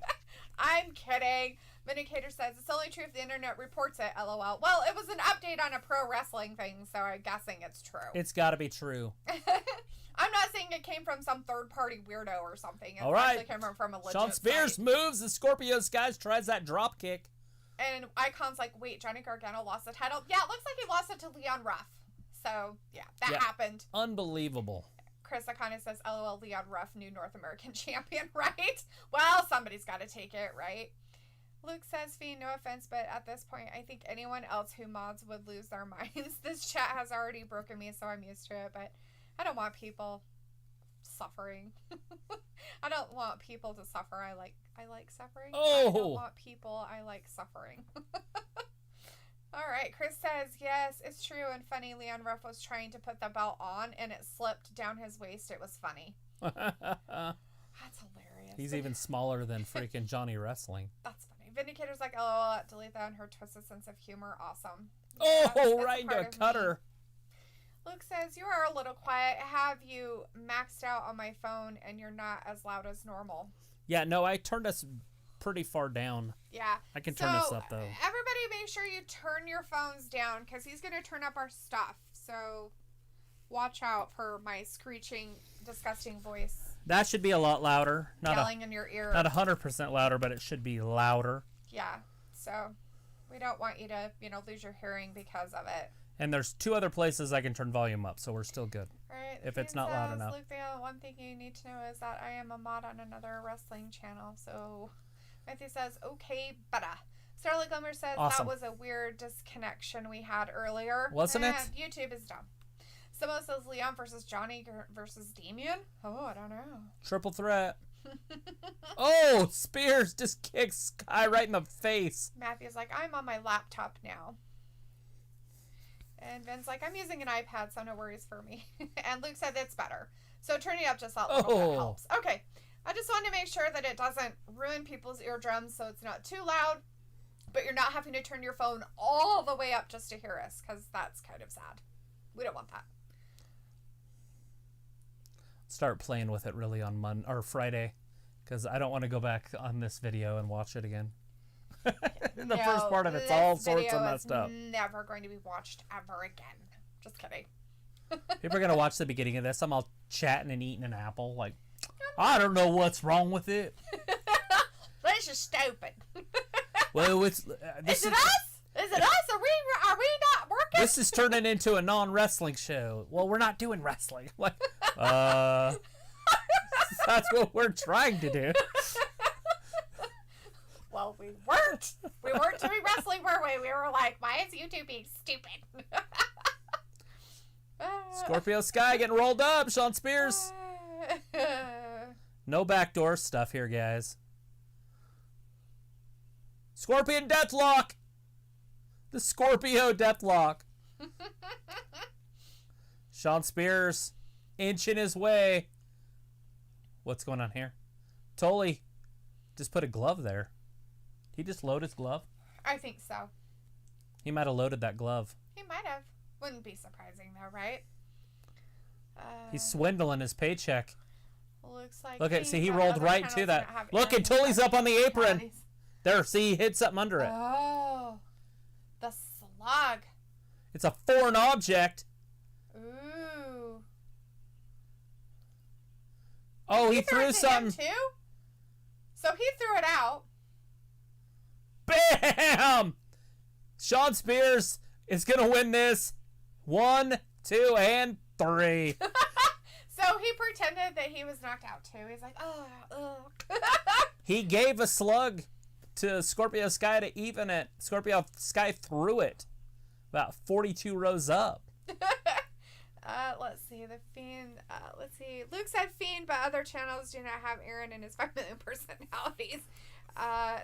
I'm kidding. Vindicator says, it's only true if the internet reports it, LOL. Well, it was an update on a pro wrestling thing, so I'm guessing it's true. It's got to be true. I'm not saying it came from some third-party weirdo or something. It actually came from a legit Shawn Spears site. moves, the Scorpio Sky tries that drop kick. And Icon's like, wait, Johnny Gargano lost the title? Yeah, it looks like he lost it to Leon Ruff. So, yeah, that happened. Unbelievable. Chris Akane says, LOL, Leon Ruff, new North American champion, right? Well, somebody's got to take it, right? Luke says, Fiend, no offense, but at this point, I think anyone else who mods would lose their minds. This chat has already broken me, so I'm used to it, but I don't want people suffering. I don't want people to suffer. I like suffering. Oh! I don't want people. I like suffering. All right. Chris says, yes, it's true and funny. Leon Ruff was trying to put the belt on and it slipped down his waist. It was funny. That's hilarious. He's even smaller than freaking Johnny Wrestling. That's funny. Vindicator's like, oh, delete that, and her twisted sense of humor. Awesome. Oh, right into a cutter. Luke says, you are a little quiet. Have you maxed out on my phone and you're not as loud as normal? Yeah, no, I turned us pretty far down. Yeah. I can turn this up, though. Everybody make sure you turn your phones down because he's going to turn up our stuff. So watch out for my screeching, disgusting voice. That should be a lot louder. Yelling in your ear. Not 100% louder, but it should be louder. Yeah. So we don't want you to, lose your hearing because of it. And there's 2 other places I can turn volume up, so we're still good. Right. If it's not loud enough. Luke, the one thing you need to know is that I am a mod on another wrestling channel. So Matthew says, okay, better. Starlight Glimmer says, awesome. That was a weird disconnection we had earlier. Wasn't it? YouTube is dumb. Simo says, Leon versus Johnny versus Damien? Oh, I don't know. Triple threat. Oh, Spears just kicks Sky right in the face. Matthew's like, I'm on my laptop now. And Ben's like, I'm using an iPad, so no worries for me. And Luke said it's better. So turning it up just a little bit helps. Okay. I just wanted to make sure that it doesn't ruin people's eardrums so it's not too loud, but you're not having to turn your phone all the way up just to hear us, because that's kind of sad. We don't want that. Start playing with it really on Friday, because I don't want to go back on this video and watch it again. The first part of it's all sorts of messed up. Never going to be watched ever again. Just kidding. People are going to watch the beginning of this. I'm all chatting and eating an apple. Like, I don't know what's wrong with it. This is stupid. Well, is it us? Is it us? Are we not working? This is turning into a non-wrestling show. Well, we're not doing wrestling. Like, that's what we're trying to do. Well, we weren't. We weren't doing wrestling, were we? We were like, why is YouTube being stupid? Scorpio Sky getting rolled up. Shawn Spears. No backdoor stuff here, guys. Scorpion Deathlock. The Scorpio Deathlock. Shawn Spears inching his way. What's going on here? Tully just put a glove there. He just load his glove? I think so. He might have loaded that glove. He might have. Wouldn't be surprising, though, right? He's swindling his paycheck. Looks like. Look at, see, he rolled right to that. Look, and Tully's up on the apron. There, see, he hit something under it. Oh, the slug. It's a foreign object. Ooh. Oh, he threw something. Too? So he threw it out. Bam! Shawn Spears is going to win this. 1, 2, and 3. So he pretended that he was knocked out too. He's like, oh. He gave a slug to Scorpio Sky to even it. Scorpio Sky threw it about 42 rows up. Let's see. The Fiend. Let's see. Luke said Fiend, but other channels do not have Aaron and his 5 million personalities.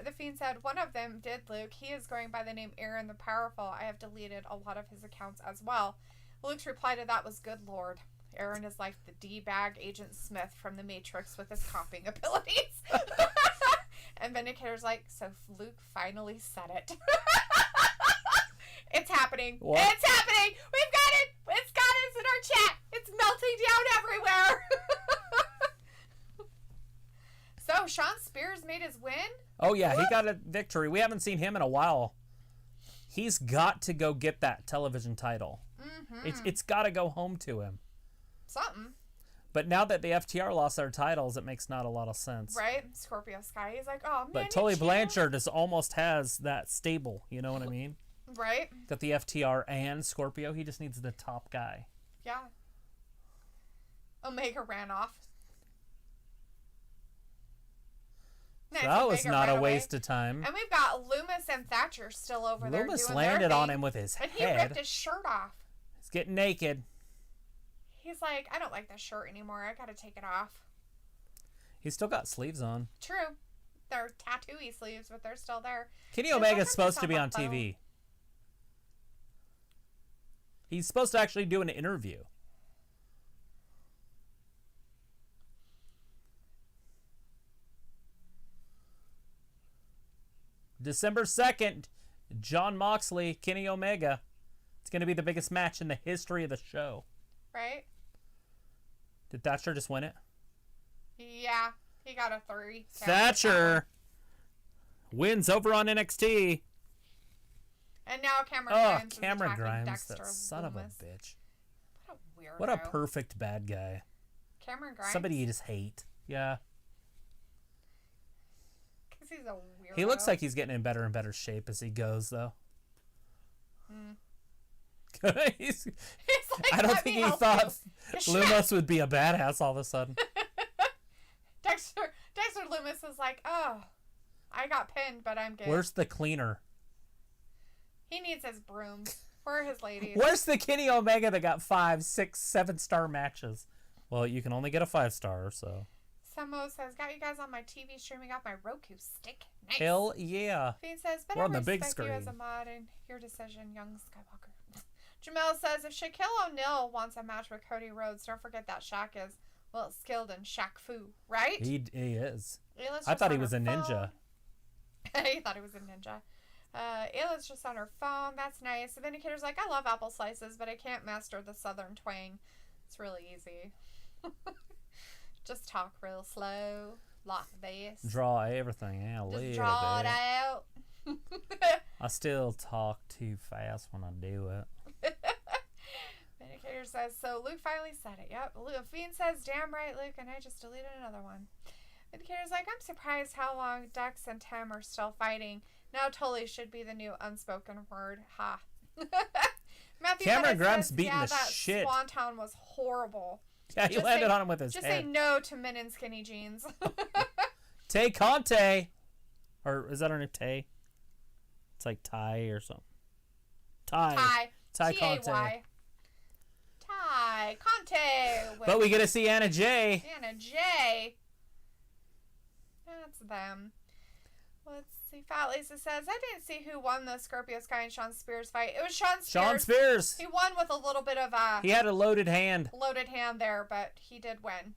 The Fiend said one of them did, Luke. He is going by the name Aaron the Powerful. I have deleted a lot of his accounts as well. Luke's reply to that was, good Lord. Aaron is like the D-bag Agent Smith from The Matrix with his comping abilities. And Vindicator's like, so Luke finally said it. It's happening. What? It's happening. We've got it. It's got it. It's in our chat. It's melting down everywhere. So, Shawn Spears made his win? Oh, yeah. He got a victory. We haven't seen him in a while. He's got to go get that television title. Mm-hmm. It's got to go home to him. Something. But now that the FTR lost their titles, it makes not a lot of sense. Right? Scorpio Sky. He's like, oh, man. But Tully Blanchard almost has that stable. You know what I mean? Right? Got the FTR and Scorpio. He just needs the top guy. Yeah. Omega ran off. So that was not a waste of time. And we've got Loomis and Thatcher still over there. Loomis landed on him with his head. And he ripped his shirt off. He's getting naked. He's like, I don't like this shirt anymore. I gotta take it off. He's still got sleeves on. True. They're tattoo-y sleeves, but they're still there. Kenny Omega's supposed to be on TV. He's supposed to actually do an interview. December 2nd, Jon Moxley, Kenny Omega. It's going to be the biggest match in the history of the show. Right? Did Thatcher just win it? Yeah, he got a 3. Thatcher wins over on NXT. And now Cameron Grimes, Dexter that son Loomis. of a bitch. What a weirdo. What a perfect bad guy. Cameron Grimes. Somebody you just hate. Yeah. Because he's a weirdo. He looks like he's getting in better and better shape as he goes, though. He's like, I don't think he thought Loomis would be a badass all of a sudden. Dexter Loomis is like, oh, I got pinned, but I'm good. Where's the cleaner? He needs his broom. Where are his ladies? Where's the Kenny Omega that got 5, 6, 7-star matches? Well, you can only get a 5-star, so. Samo says, got you guys on my TV streaming off my Roku stick. Nice. Hell yeah. Fiend says, but We're I on the respect big screen. you as a mod and your decision, young Skywalker. Jamel says, if Shaquille O'Neal wants a match with Cody Rhodes, don't forget that Shaq is, well, skilled in Shaq Fu, right? He is. Ayla's I thought he on was her a ninja. He thought he was a ninja. Ayla's just on her phone. That's nice. The Vindicator's like, I love apple slices, but I can't master the southern twang. It's really easy. Just talk real slow, like this. Draw everything out a little bit. Just draw it out. I still talk too fast when I do it. Vindicator says, so Luke finally said it. Yep. Fiend says, damn right, Luke, and I just deleted another one. Vindicator's like, I'm surprised how long Dex and Tim are still fighting. Now totally should be the new unspoken word. Ha. Matthew Cameron Bennett Grimes says, beating the that shit. Swanton was horrible. Yeah, he landed on him with his head. Just say no to men in skinny jeans. Tay Conte. Or is that her name? Tay? It's like Ty or something. Ty Conte. Tay Conte. But we get to see Anna Jay. Anna Jay. That's them. Let's see. Fat Lisa says, I didn't see who won the Scorpio Sky and Shawn Spears fight. It was Shawn Spears. Shawn Spears. He won with a little bit of a... He had a loaded hand. Loaded hand there, but he did win.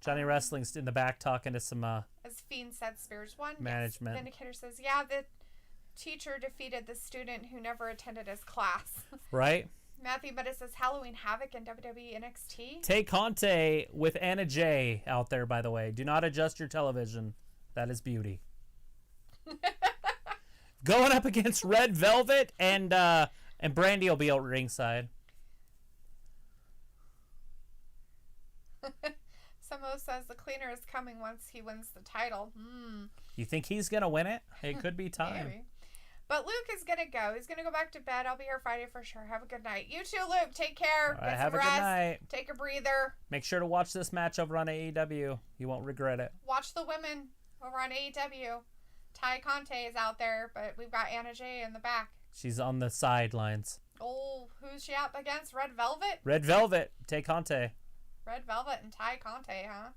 Johnny Wrestling's in the back talking to some... As Fiend said, Spears won. Management. Yes. Vindicator says, yeah, the teacher defeated the student who never attended his class. Right? Matthew Bennett says, Halloween Havoc in WWE NXT. Tay Conte with Anna Jay out there, by the way. Do not adjust your television. That is beauty. Going up against Red Velvet, and Brandi will be out ringside. Samo says the cleaner is coming once he wins the title. You think he's going to win it? It could be time. Maybe. But Luke is going to go. He's going to go back to bed. I'll be here Friday for sure. Have a good night. You too, Luke. Take care. All right, Get have some a rest. good night. Take a breather. Make sure to watch this match over on AEW. You won't regret it. Watch the women over on AEW. Ty Conte is out there, but we've got Anna Jay in the back. She's on the sidelines. Oh, who's she up against? Red Velvet? Red Velvet. Tay Conte. Red Velvet and Ty Conte, huh?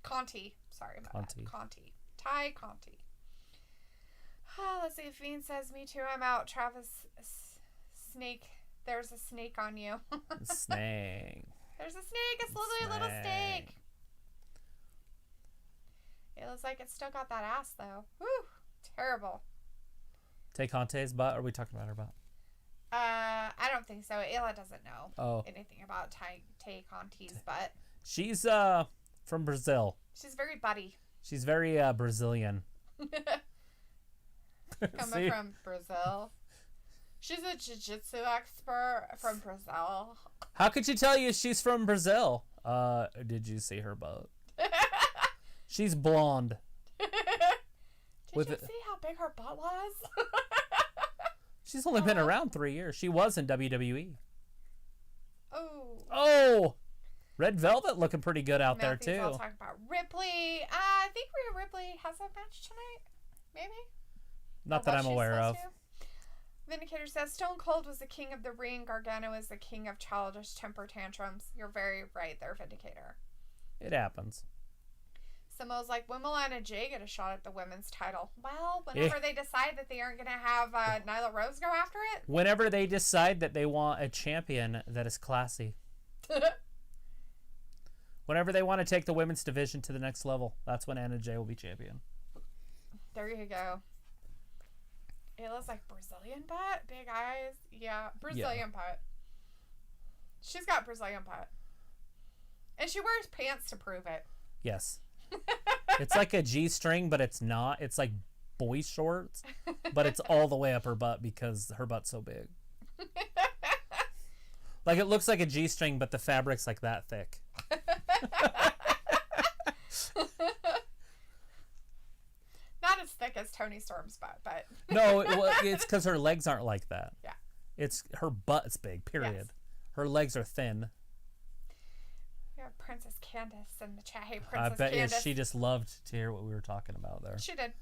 Conti. Sorry about that. Conti. Ty Conti. Let's see if Fiend says, me too, I'm out. Travis, snake. There's a snake on you. Snake. There's a snake. It's literally a little snake. It looks like it's still got that ass, though. Whew. Terrible. Tay Conte's butt? Or are we talking about her butt? I don't think so. Ayla doesn't know anything about Tay Conti's butt. She's from Brazil. She's very buddy. She's very Brazilian. Coming from Brazil. She's a jiu-jitsu expert from Brazil. How could you tell she's from Brazil? Did you see her butt? She's blonde. Did you see how big her butt was? She's only been around 3 years. She was in WWE. Oh. Red Velvet looking pretty good out there, too. I'll talk about Ripley. I think Rhea Ripley has a match tonight. Maybe? Not that I'm aware of. Vindicator says, Stone Cold was the king of the ring. Gargano is the king of childish temper tantrums. You're very right there, Vindicator. It happens. Samoa's like, when will Anna Jay get a shot at the women's title? Well, whenever they decide that they aren't going to have Nyla Rose go after it. Whenever they decide that they want a champion that is classy. Whenever they want to take the women's division to the next level, that's when Anna Jay will be champion. There you go. Ayla's like, Brazilian butt? Big eyes? Yeah, Brazilian butt. She's got Brazilian butt. And she wears pants to prove it. Yes. It's like a G-string, but it's not. It's like boy shorts, but it's all the way up her butt because her butt's so big. Like it looks like a G-string, but the fabric's like that thick. Not as thick as Toni Storm's butt, but... No, it's because her legs aren't like that. Yeah. It's her butt's big, period. Yes. Her legs are thin. We have Princess Candice in the chat. Hey, I Princess bet Candice. she just loved to hear what we were talking about there. She did.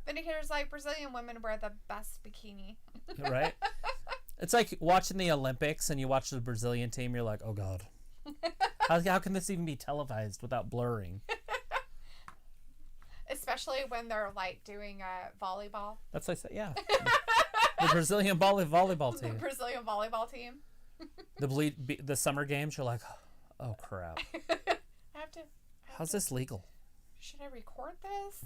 Vindicator's like, Brazilian women wear the best bikini. Right? It's like watching the Olympics and you watch the Brazilian team, you're like, oh God. How can this even be televised without blurring? Especially when they're like doing volleyball. That's what I said, yeah. The Brazilian volleyball team. The Brazilian volleyball team. The summer games, you're like, oh crap. How's this legal? Should I record this?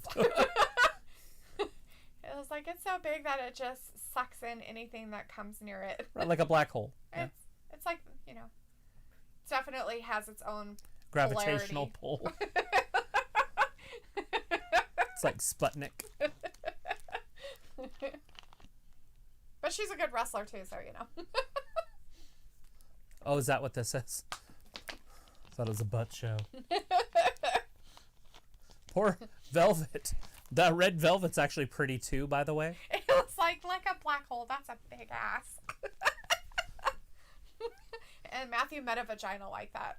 It was like, it's so big that it just sucks in anything that comes near it. Right, like a black hole. Yeah. It's like, definitely has its own gravitational pull. It's like Sputnik. But she's a good wrestler too, so Oh, is that what this is? I thought it was a butt show. Poor Velvet. That red velvet's actually pretty too, by the way. It looks like a black hole. That's a big ass. And Matthew met a vagina like that.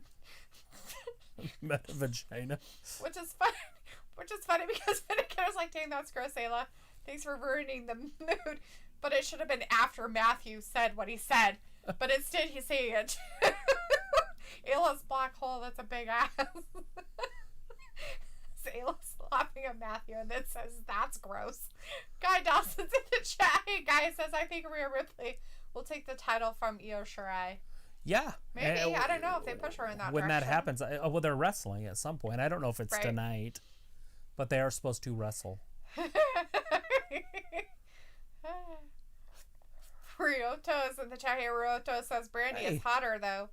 Met a vagina. Which is funny because Vindicator's like, dang, that's gross, Ayla. Thanks for ruining the mood. But it should have been after Matthew said what he said. But instead he's saying it. Ayla's black hole, that's a big ass. Ayla's laughing at Matthew and then says, that's gross. Guy Dawson's in the chat. Hey, Guy says, I think Rhea Ripley will take the title from Io Shirai. Yeah. Maybe. I don't know if they push her in that when direction. that happens. Well, they're wrestling at some point. I don't know if it's tonight, but they are supposed to wrestle. Ryoto's in the chat here. Ryoto says Brandi is hotter, though.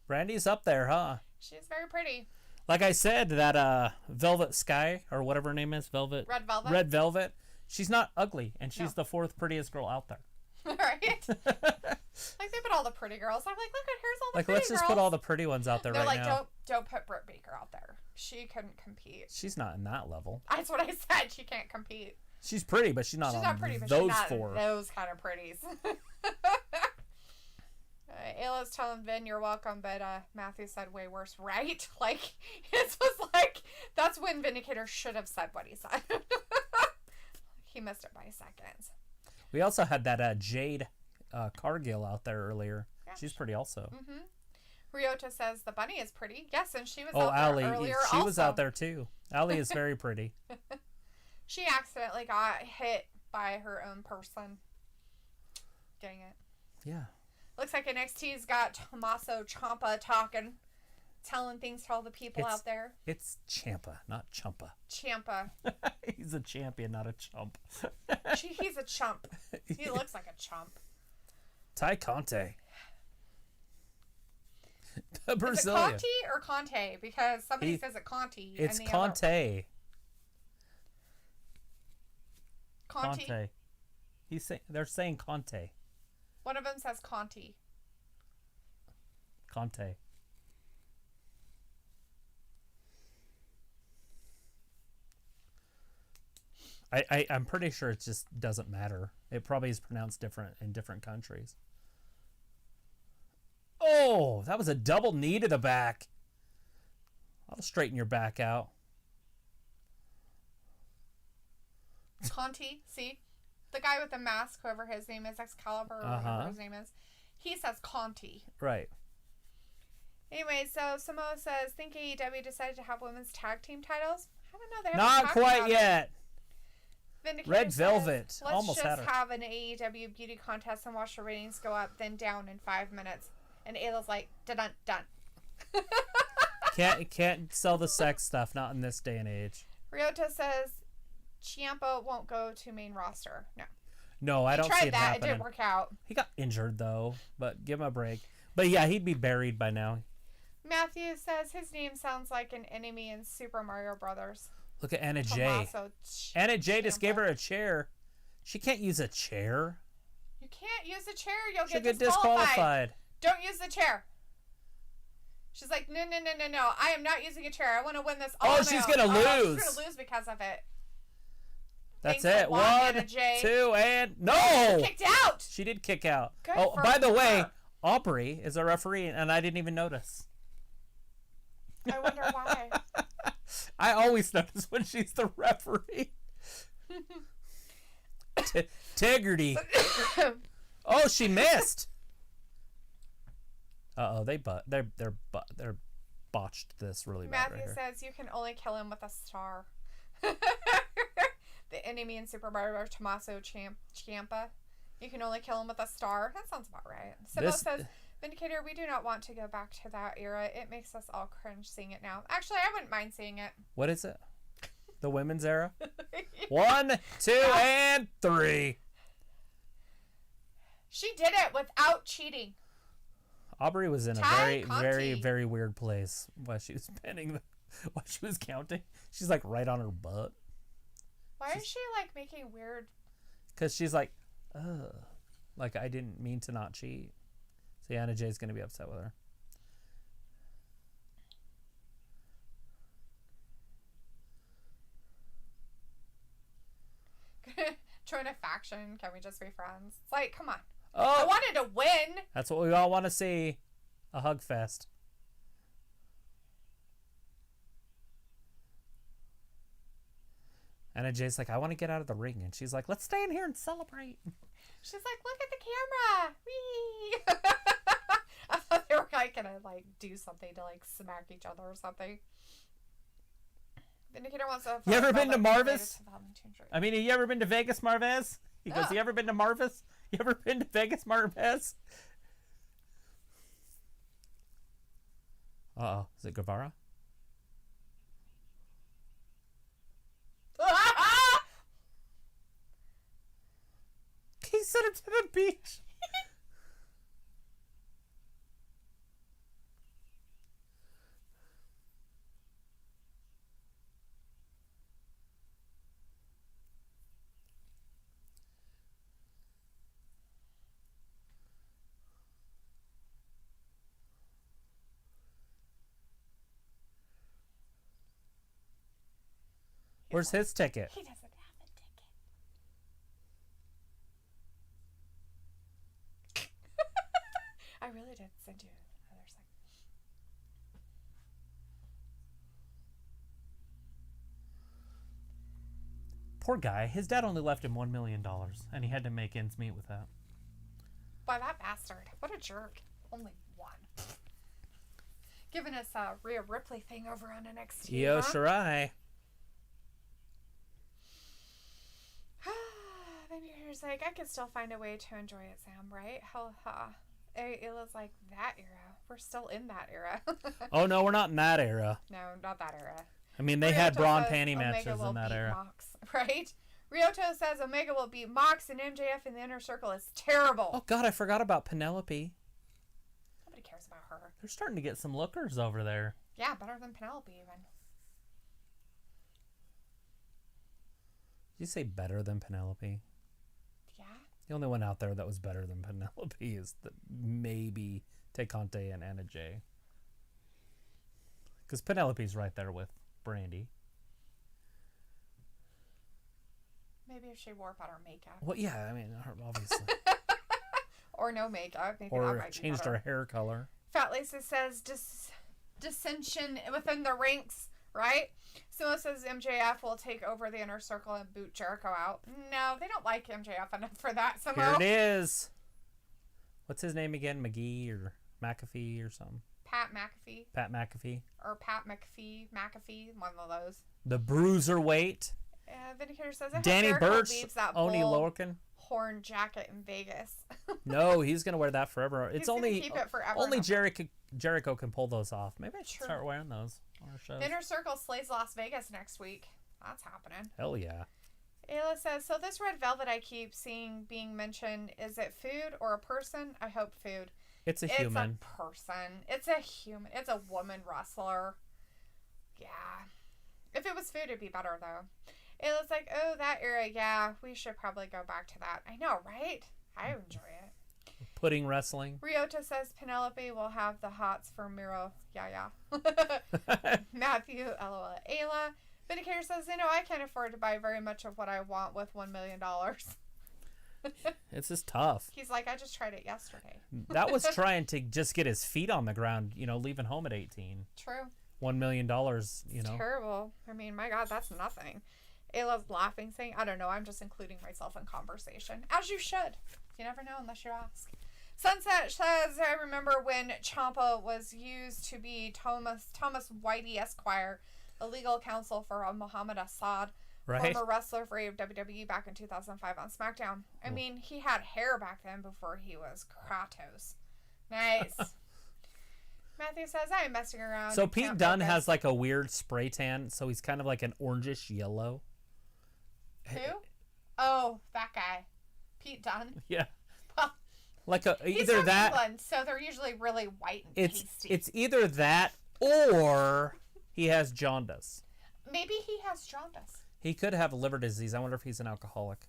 Brandi's up there, huh? She's very pretty. Like I said, that Velvet Sky, or whatever her name is, Red Velvet, she's not ugly, and she's the fourth prettiest girl out there. Right? Like, they put all the pretty girls. I'm like, look at here's all the pretty girls. Let's just put all the pretty ones out there right now. They're like, don't put Britt Baker out there. She couldn't compete. She's not in that level. That's what I said. She can't compete. She's pretty, but she's not pretty, but those four. Those kind of pretties. Ayla's telling Vin, you're welcome, but Matthew said way worse, right? Like, it was like, that's when Vindicator should have said what he said. He missed it by seconds. We also had that Jade Cargill out there earlier. Yeah. She's pretty also. Mm-hmm. Ryota says the bunny is pretty. Yes, and she was out there earlier she was out there too. Allie is very pretty. She accidentally got hit by her own person. Dang it. Yeah. Looks like NXT's got Tommaso Ciampa telling things to all the people out there. It's Ciampa, not Ciampa. Ciampa. He's a champion, not a chump. He's a chump. He looks like a chump. Ty Conte. Brazilian. Is it Conte or Conte? Because somebody says it Conte. It's Conte. Conte. They're saying Conte. One of them says Conte. Conte. I'm pretty sure it just doesn't matter. It probably is pronounced different in different countries. Oh, that was a double knee to the back. I'll straighten your back out. Conti, see? The guy with the mask, whoever his name is, Excalibur, or whatever his name is, he says Conti. Right. Anyway, so Samoa says, think AEW decided to have women's tag team titles? I don't know. They haven't Not quite yet. Red Velvet. Says, let's almost just had her. Have an AEW beauty contest and watch the ratings go up, then down in 5 minutes. And Ayla's like, done. Can't sell the sex stuff, not in this day and age. Ryota says Ciampa won't go to main roster. No, I don't see it happening. It didn't work out. He got injured though, but give him a break. But yeah, he'd be buried by now. Matthew says his name sounds like an enemy in Super Mario Brothers. Look at Anna Jay. Anna Jay just gave her a chair. She can't use a chair. You can't use a chair. You'll She'll get disqualified. Don't use the chair. She's like, no. I am not using a chair. I want to win this all she's going to lose. She's going to lose because of it. That's it. 1, 2, and no! Kicked out! She did kick out. Good by the way, Aubrey is a referee, and I didn't even notice. I wonder why. I always notice when she's the referee. Integrity. Oh, she missed. They botched this really bad. Matthew says you can only kill him with a star. The enemy in Super Mario Tommaso Ciampa. You can only kill him with a star. That sounds about right. Simo says, Vindicator, we do not want to go back to that era. It makes us all cringe seeing it now. Actually, I wouldn't mind seeing it. What is it? The women's era? 1, 2, and 3. She did it without cheating. Aubrey was in a very, very weird place while she was while she was counting. She's like right on her butt. Why is she like making weird? Because she's like, like I didn't mean to not cheat. So Anna Jay's gonna be upset with her. Join a faction. Can we just be friends? It's like, come on. I wanted to win. That's what we all want to see. A hug fest. Anna Jay's like, I want to get out of the ring. And she's like, let's stay in here and celebrate. She's like, look at the camera. Whee! I thought they were like going to like do something to like smack each other or something. Vindicator wants to... You ever been to Marvis? I mean, have you ever been to Vegas, Marvez? He goes, you ever been to Marvis? You ever been to Vegas, Marvez? Uh-oh. Is it Guevara? He sent him to the beach. Where's his ticket? He doesn't have a ticket. I really did send you another second. Poor guy. His dad only left him $1 million, and he had to make ends meet with that. Boy, that bastard. What a jerk. Only one. Giving us a Rhea Ripley thing over on NXT. Io Shirai. Vindicator's like, I could still find a way to enjoy it, Sam, right? Hell, it was like that era. We're still in that era. Oh, no, we're not in that era. No, not that era. I mean, they had bra and panty matches in that era. Mox, right? Ryoto says Omega will beat Mox and MJF in the Inner Circle. It's terrible. Oh, God, I forgot about Penelope. Nobody cares about her. They're starting to get some lookers over there. Yeah, better than Penelope even. Did you say better than Penelope? Yeah. The only one out there that was better than Penelope is maybe Teconte and Anna Jay. Because Penelope's right there with Brandi. Maybe if she wore better makeup. Well, yeah, I mean, obviously. Or no makeup. Maybe or that might changed be her hair color. Fat Lisa says dissension within the ranks, right? Simo says MJF will take over the Inner Circle and boot Jericho out. No, they don't like MJF enough for that, Simo. Here it is. What's his name again? McGee or McAfee or something? Pat McAfee. Pat McAfee. Or Pat McAfee, one of those. The Bruiserweight. Vindicator says, I Danny hope Jericho Burch, leaves that Oni bull Lorcan. horn jacket in Vegas. No, he's going to wear that forever. It's only keep it forever. Only Jericho can pull those off. Maybe I should start wearing those on our shows. The Inner Circle slays Las Vegas next week. That's happening. Hell yeah. Ayla says, so this red velvet I keep seeing being mentioned, is it food or a person? I hope food. It's a human. It's a person. It's a human. It's a woman wrestler. Yeah. If it was food, it'd be better, though. Ayla's like, oh, that era, yeah, we should probably go back to that. I know, right? I enjoy it. Pudding wrestling. Ryota says Penelope will have the hots for Miro. Yeah. Matthew, LOL. Ayla. Vindicator says, I can't afford to buy very much of what I want with $1 million. It's just tough. He's like, I just tried it yesterday. That was trying to just get his feet on the ground, leaving home at 18. True. $1 million, It's terrible. I mean, my God, that's nothing. Ayla's laughing, saying, I don't know, I'm just including myself in conversation. As you should. You never know unless you ask. Sunset says, I remember when Ciampa was used to be Thomas Whitey Esquire, a legal counsel for Muhammad Assad, former wrestler for WWE back in 2005 on SmackDown. I mean, he had hair back then before he was Kratos. Nice. Matthew says, I am messing around. So Pete Dunne has like a weird spray tan, so he's kind of like an orangish yellow. Who? Oh, that guy. Pete Dunne? Yeah. Well, like he's either from that England, so they're usually really white and pasty. It's either that or he has jaundice. Maybe he has jaundice. He could have liver disease. I wonder if he's an alcoholic.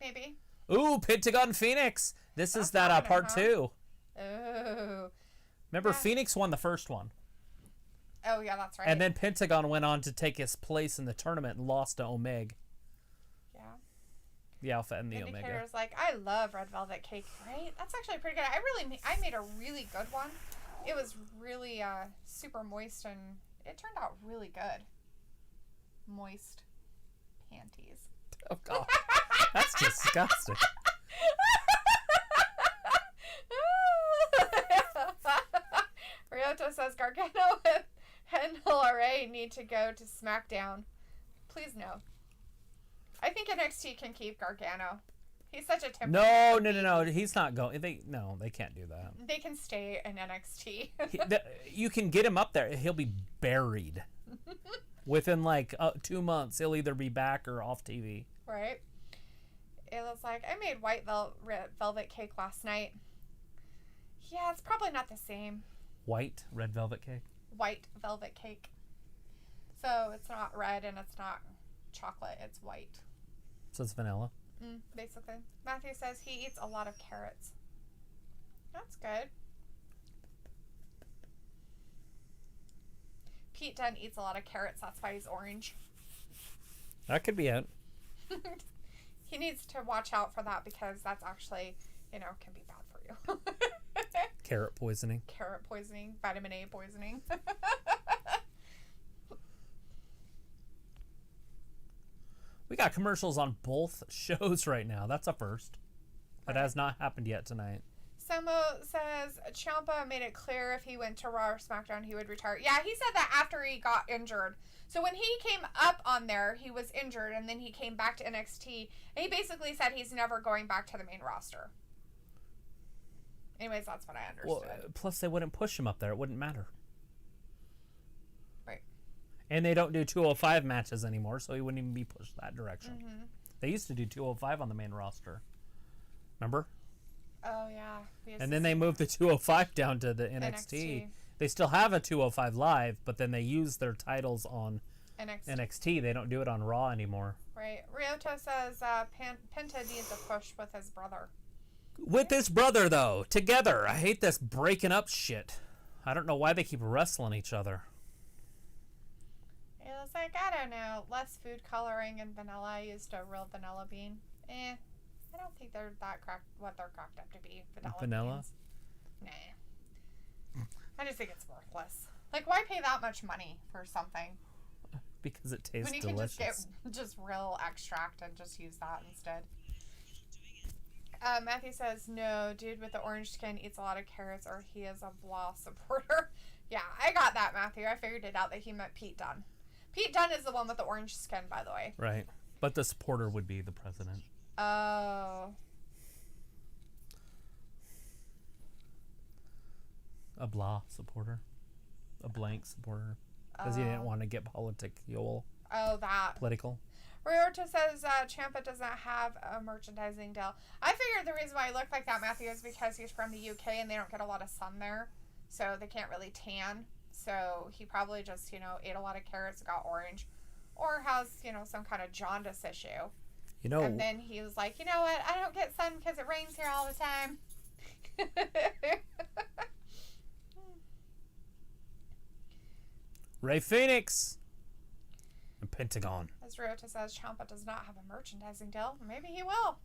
Maybe. Ooh, Pentagón Phoenix. This is that part 2. Oh. Remember, Phoenix won the first one. Oh, yeah, that's right. And then Pentagón went on to take his place in the tournament and lost to Omega. Yeah. The Alpha and the Omega. Indicator's like, I love red velvet cake, right? That's actually pretty good. I made a really good one. It was really super moist, and it turned out really good. Moist panties. Oh, God. That's disgusting. Ryota says Gargano and LeRae need to go to SmackDown. Please no. I think NXT can keep Gargano. He's such a temperament. No. He's not going. They can't do that. They can stay in NXT. You can get him up there. He'll be buried. Within like 2 months, he'll either be back or off TV. Right. It was like, I made white velvet cake last night. Yeah, it's probably not the same. White red velvet cake? White velvet cake. So it's not red and it's not chocolate. It's white. So it's vanilla? Basically. Matthew says he eats a lot of carrots. That's good. Pete Dunne eats a lot of carrots. That's why he's orange. That could be it. He needs to watch out for that because that's actually, can be bad for you. Carrot poisoning. Carrot poisoning. Vitamin A poisoning. We got commercials on both shows right now. That's a first. That has not happened yet tonight. Samo says Ciampa made it clear if he went to Raw or SmackDown, he would retire. Yeah, he said that after he got injured. So when he came up on there, he was injured, and then he came back to NXT, and he basically said he's never going back to the main roster. Anyways, that's what I understood. Well, plus they wouldn't push him up there. It wouldn't matter. Right. And they don't do 205 matches anymore, so he wouldn't even be pushed that direction. Mm-hmm. They used to do 205 on the main roster. Remember? Oh, yeah. And then they moved the 205 down to the NXT. They still have a 205 live, but then they use their titles on NXT. They don't do it on Raw anymore. Right. Ryota says Penta needs a push with his brother. With his brother, though. Together. I hate this breaking up shit. I don't know why they keep wrestling each other. Ayla was like, I don't know, less food coloring and vanilla. I used a real vanilla bean. I don't think they're that what they're cracked up to be. Vanilla? Beans. Nah. I just think it's worthless. Like, why pay that much money for something? Because it tastes delicious. When you can just get just real extract and just use that instead. Matthew says, no, dude with the orange skin eats a lot of carrots or he is a blah supporter. Yeah, I got that, Matthew. I figured it out that he meant Pete Dunne. Pete Dunne is the one with the orange skin, by the way. Right. But the supporter would be the president. Oh. A blah supporter. A blank supporter. Because he didn't want to get political. Oh, that. Political. Ryota says Ciampa doesn't have a merchandising deal. I figured the reason why he looked like that, Matthew, is because he's from the UK and they don't get a lot of sun there. So they can't really tan. So he probably just, ate a lot of carrots, got orange. Or has, some kind of jaundice issue. And then he was like, you know what? I don't get sun because it rains here all the time. Ray Phoenix. And Pentagón. As Ryota says, Ciampa does not have a merchandising deal. Maybe he will.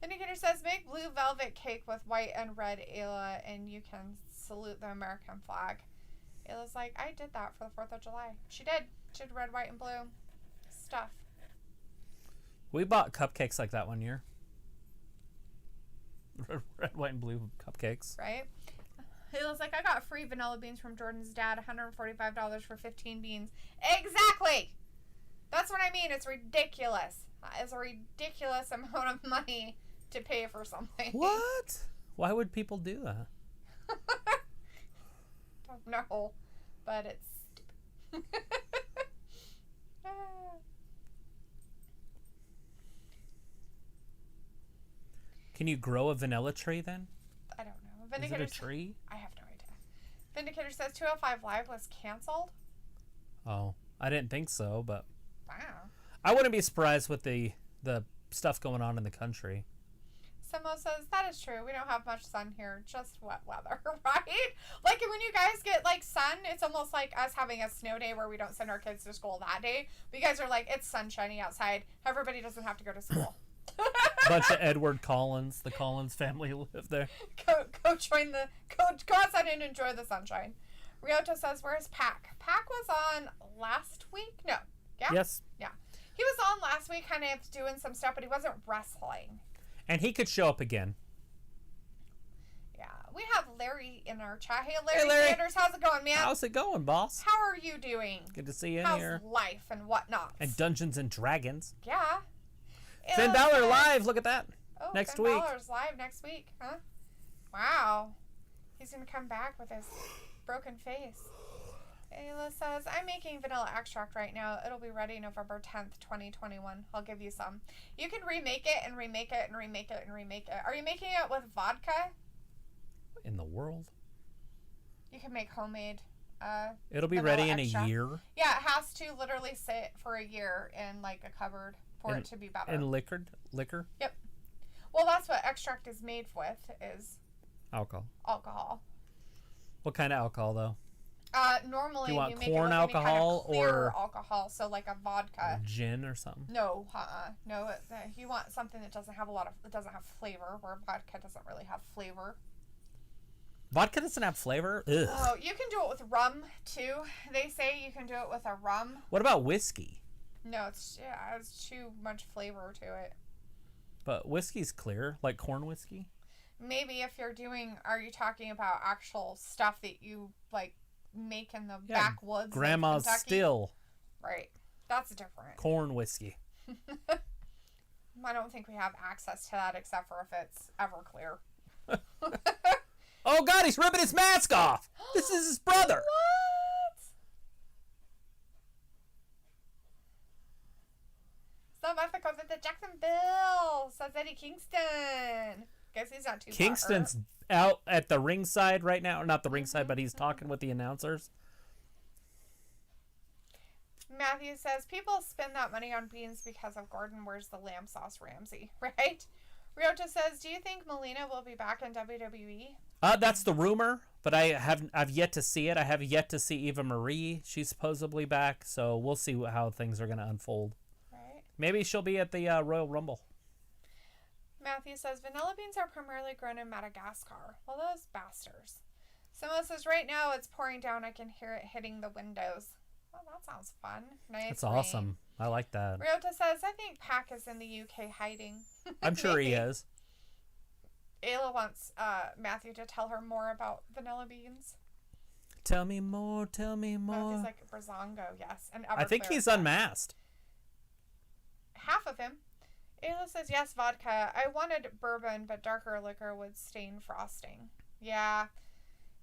Vindicator says, make blue velvet cake with white and red, Ayla, and you can salute the American flag. Ayla's like, I did that for the 4th of July. She did. She did red, white, and blue stuff. We bought cupcakes like that one year. Red, white, and blue cupcakes. Right? Ayla's like, I got free vanilla beans from Jordan's dad, $145 for 15 beans. Exactly! That's what I mean. It's ridiculous. It's a ridiculous amount of money to pay for something. What? Why would people do that? Don't know, but it's stupid. Can you grow a vanilla tree then? I don't know. Vindicator, is it a tree? I have no idea. Vindicator says 205 Live was canceled. Oh, I didn't think so, but wow. I wouldn't be surprised with the stuff going on in the country. Simo says, that is true. We don't have much sun here, just wet weather, right? Like, when you guys get, sun, it's almost like us having a snow day where we don't send our kids to school that day. But you guys are like, it's sunshiny outside. Everybody doesn't have to go to school. Bunch of Edward Collins. The Collins family live there. Go join go outside and enjoy the sunshine. Ryota says, where's Pac? Pac was on last week? No. Yeah? Yes. Yeah. He was on last week kind of doing some stuff, but he wasn't wrestling. And he could show up again. Yeah. We have Larry in our chat. Hey, Larry Sanders. How's it going, man? How's it going, boss? How are you doing? Good to see you How's in here. How's life and whatnot? And Dungeons and Dragons. Yeah. Finn Balor live. Look at that. Oh, next Finn week. Balor's live next week, huh? Wow. He's going to come back with his broken face. Ayla says, I'm making vanilla extract right now. It'll be ready November 10th, 2021. I'll give you some. You can remake it and remake it and remake it and remake it. Are you making it with vodka? In the world? You can make homemade it'll be ready in a year? Yeah, it has to literally sit for a year in a cupboard for it to be better. And liquor? Yep. Well, that's what extract is made with, is alcohol. What kind of alcohol, though? Normally you want make corn it with alcohol any kind of or alcohol, so like a vodka, or gin or something. No, no. You want something that doesn't have flavor, where vodka doesn't really have flavor. Vodka doesn't have flavor? Ugh. Oh, you can do it with rum too. They say you can do it with a rum. What about whiskey? No, it's too much flavor to it. But whiskey's clear, like corn whiskey. Maybe if you're are you talking about actual stuff that you make in the backwoods? Grandma's still. Right. That's different. Corn whiskey. I don't think we have access to that except for if it's Everclear. Oh God, he's ripping his mask off. This is his brother. What? So Martha goes into Jacksonville, says Eddie Kingston. Guess he's not too Kingston's out at the ringside right now. Or not the ringside, but he's talking with the announcers. Matthew says, people spend that money on beans because of Gordon. Where's the lamb sauce Ramsey? Right? Ryota says, do you think Melina will be back in WWE? That's the rumor, But I've yet to see it. I have yet to see Eva Marie. She's supposedly back, so we'll see how things are going to unfold. Right. Maybe she'll be at the Royal Rumble. Matthew says, vanilla beans are primarily grown in Madagascar. Well, those bastards. Someone says, right now it's pouring down. I can hear it hitting the windows. Well, that sounds fun. Nice. That's awesome. I like that. Ryota says, I think Pac is in the UK hiding. I'm sure he is. Ayla wants Matthew to tell her more about vanilla beans. Tell me more, tell me more. Matthew's like, Brazongo, yes. And I think he's unmasked. Half of him. Ayla says, yes, vodka. I wanted bourbon, but darker liquor would stain frosting. Yeah.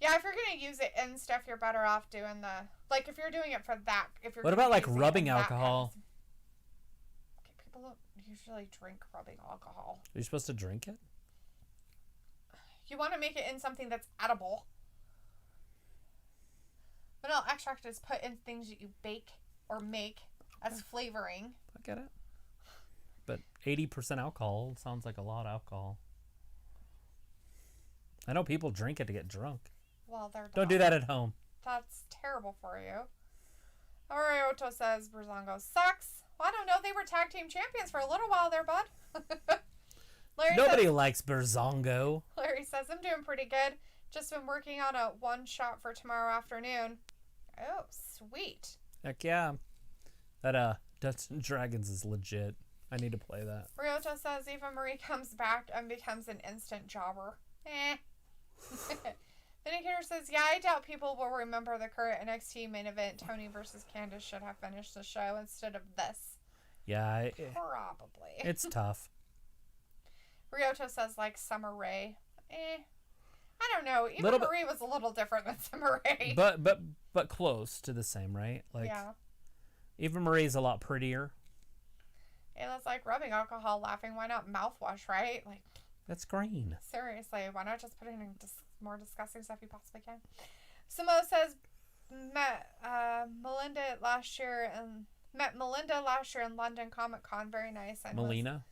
Yeah, if you're going to use it in stuff, you're better off doing the... Like, if you're doing it for that... If you're what about, like, rubbing alcohol? Okay, people don't usually drink rubbing alcohol. Are you supposed to drink it? You want to make it in something that's edible. Vanilla extract is put in things that you bake or make as flavoring. I get it. But 80% alcohol sounds like a lot of alcohol. I know people drink it to get drunk. Well, they're Don't do that at home. That's terrible for you. Arioto says Brazongo sucks. Well, I don't know. They were tag team champions for a little while there, bud. Nobody likes Brazongo. Larry says, I'm doing pretty good. Just been working on a one shot for tomorrow afternoon. Oh, sweet. Heck yeah. That Dungeons & Dragons is legit. I need to play that. Ryota says Eva Marie comes back and becomes an instant jobber. Vindicator says, yeah, I doubt people will remember the current NXT main event. Tony versus Candice should have finished the show instead of this. Yeah. Probably. It's tough. Ryota says, like, Summer Rae. I don't know. Eva Marie was a little different than Summer Rae. But close to the same, right? Like, yeah. Eva Marie's a lot prettier. Ayla's like, rubbing alcohol, laughing. Why not mouthwash, right? Like, that's green. Seriously, why not just put in more disgusting stuff you possibly can? Samo says, met Melinda last year in London Comic Con. Very nice. And Melina?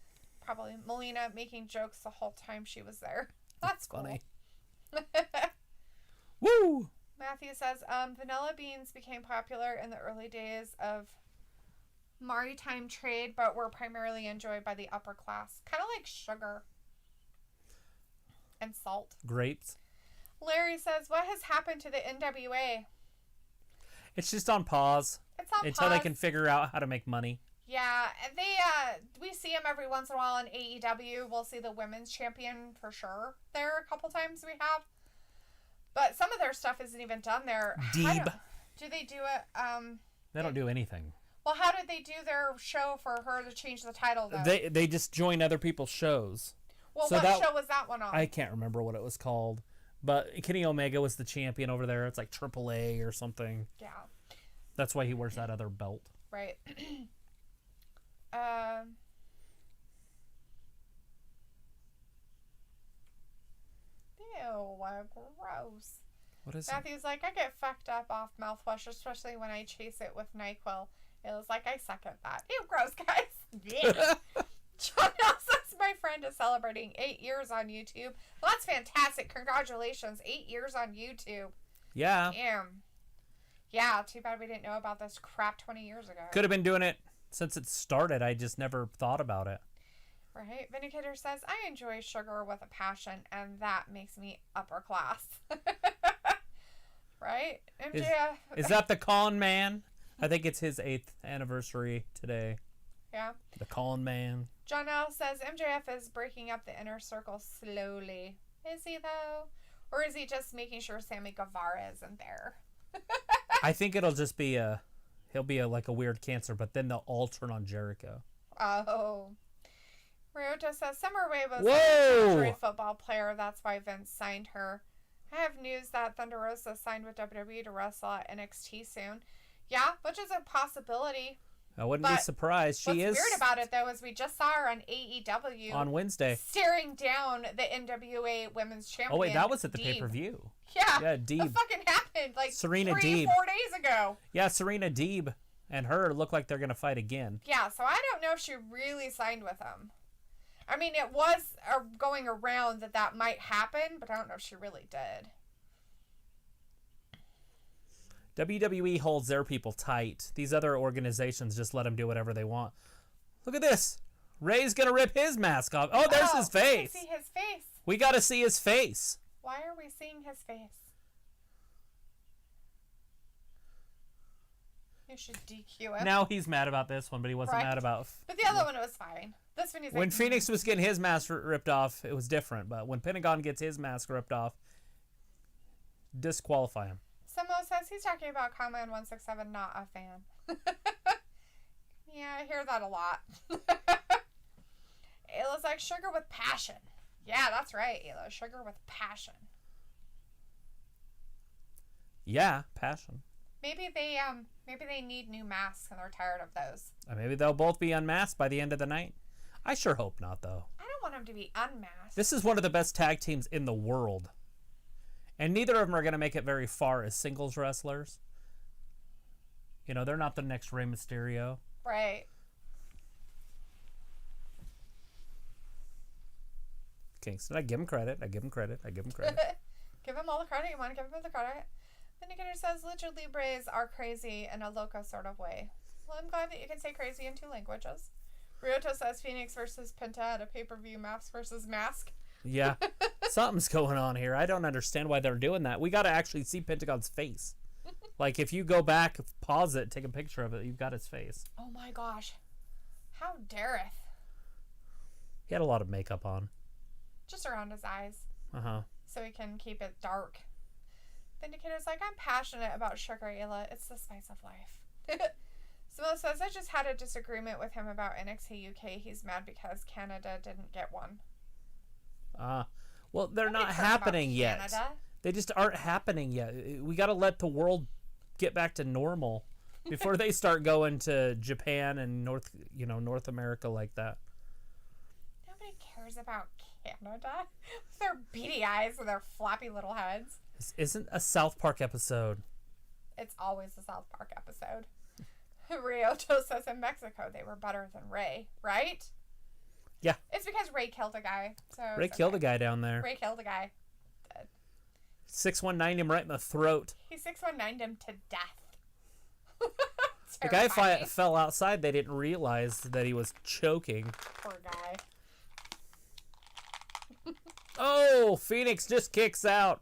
Probably Melina making jokes the whole time she was there. That's cool. Funny. Woo! Matthew says, vanilla beans became popular in the early days of maritime trade, but were primarily enjoyed by the upper class. Kind of like sugar and salt. Grapes. Larry says, what has happened to the NWA? It's just on pause. It's on until pause. They can figure out how to make money. Yeah, we see them every once in a while in AEW. We'll see the women's champion for sure there a couple times we have. But some of their stuff isn't even done there. Deeb. Do they do it? They don't do anything. Well, how did they do their show for her to change the title, though? They just join other people's shows. Well, so what show was that one on? I can't remember what it was called. But Kenny Omega was the champion over there. It's like AAA or something. Yeah. That's why he wears that other belt. Right. Ew, gross. What is Matthew's like, I get fucked up off mouthwash, especially when I chase it with NyQuil. It was like, I suck at that. Ew, gross, guys. Yeah. John Nelson's my friend is celebrating 8 years on YouTube. Well, that's fantastic. Congratulations. 8 years on YouTube. Yeah. Damn. Yeah, too bad we didn't know about this crap 20 years ago. Could have been doing it since it started. I just never thought about it. Right. Vindicator says, I enjoy sugar with a passion, and that makes me upper class. Right? MJF. Is that the Con Man? I think it's his 8th anniversary today. Yeah. The Con Man. John L says, MJF is breaking up the inner circle slowly. Is he, though? Or is he just making sure Sammy Guevara isn't there? I think it'll just be he'll be like a weird cancer, but then they'll all turn on Jericho. Oh. Ryota says, Summer Rae was Whoa! a great football player. That's why Vince signed her. I have news that Thunder Rosa signed with WWE to wrestle at NXT soon. Yeah, which is a possibility. I wouldn't be surprised. What's weird about it, though, is we just saw her on AEW. On Wednesday. Staring down the NWA Women's Champion. Oh, wait, that was at the Deeb. pay-per-view. Yeah. Yeah, Deeb. That fucking happened like Serena 3 Deeb. 4 days ago. Yeah, Serena Deeb and her look like they're going to fight again. Yeah, so I don't know if she really signed with him. I mean, it was going around that might happen, but I don't know if she really did. WWE holds their people tight. These other organizations just let them do whatever they want. Look at this. Ray's going to rip his mask off. Oh, there's his face. We can see his face. We got to see his face. Why are we seeing his face? You should DQ him. Now he's mad about this one, but he wasn't mad about... But the other one was fine. This one he's when Phoenix was getting his mask ripped off, it was different. But when Pentagón gets his mask ripped off, disqualify him. Samo says he's talking about Comment 167, not a fan. Yeah, I hear that a lot. Ayla's like, sugar with passion. Yeah, that's right, Ayla. Sugar with passion. Yeah, passion. Maybe they need new masks and they're tired of those. Maybe they'll both be unmasked by the end of the night. I sure hope not, though. I don't want them to be unmasked. This is one of the best tag teams in the world. And neither of them are going to make it very far as singles wrestlers. You know, they're not the next Rey Mysterio. Right. Kingston, I give him credit. I give him credit. Give him all the credit you want to give him the credit. Vindicator says Lucha Libres are crazy in a loco sort of way. Well, I'm glad that you can say crazy in 2 languages. Ryoto says Phoenix versus Penta at a pay-per-view mask versus mask. Yeah. Something's going on here. I don't understand why they're doing that. We got to actually see Pentagón's face. Like, if you go back, pause it, take a picture of it, you've got his face. Oh my gosh. How dareth. He had a lot of makeup on. Just around his eyes. Uh-huh. So he can keep it dark. Vindicator's like, I'm passionate about sugar, Ayla. It's the spice of life. Simone says, I just had a disagreement with him about NXT UK. He's mad because Canada didn't get one. Well, they're not happening yet. Canada. They just aren't happening yet. We got to let the world get back to normal before they start going to Japan and North America like that. Nobody cares about Canada with their beady eyes and their floppy little heads. This isn't a South Park episode. It's always a South Park episode. Ryoto says in Mexico they were better than Ray, right? Yeah. It's because Ray killed a guy. So Ray killed a guy down there. Ray killed a guy. Dead. 619'd him right in the throat. He 619'd him to death. The guy fell outside. They didn't realize that he was choking. Poor guy. Oh, Phoenix just kicks out.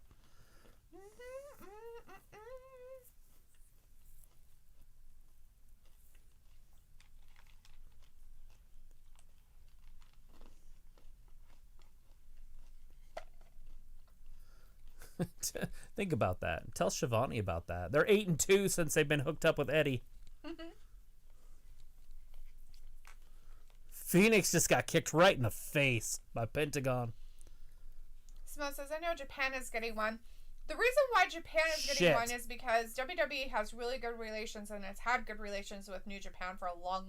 Think about that. Tell Shivani about that. They're 8-2 since they've been hooked up with Eddie. Phoenix just got kicked right in the face by Pentagón. Simone says, I know Japan is getting one. The reason why Japan is getting one is because WWE has really good relations and it's had good relations with New Japan for a long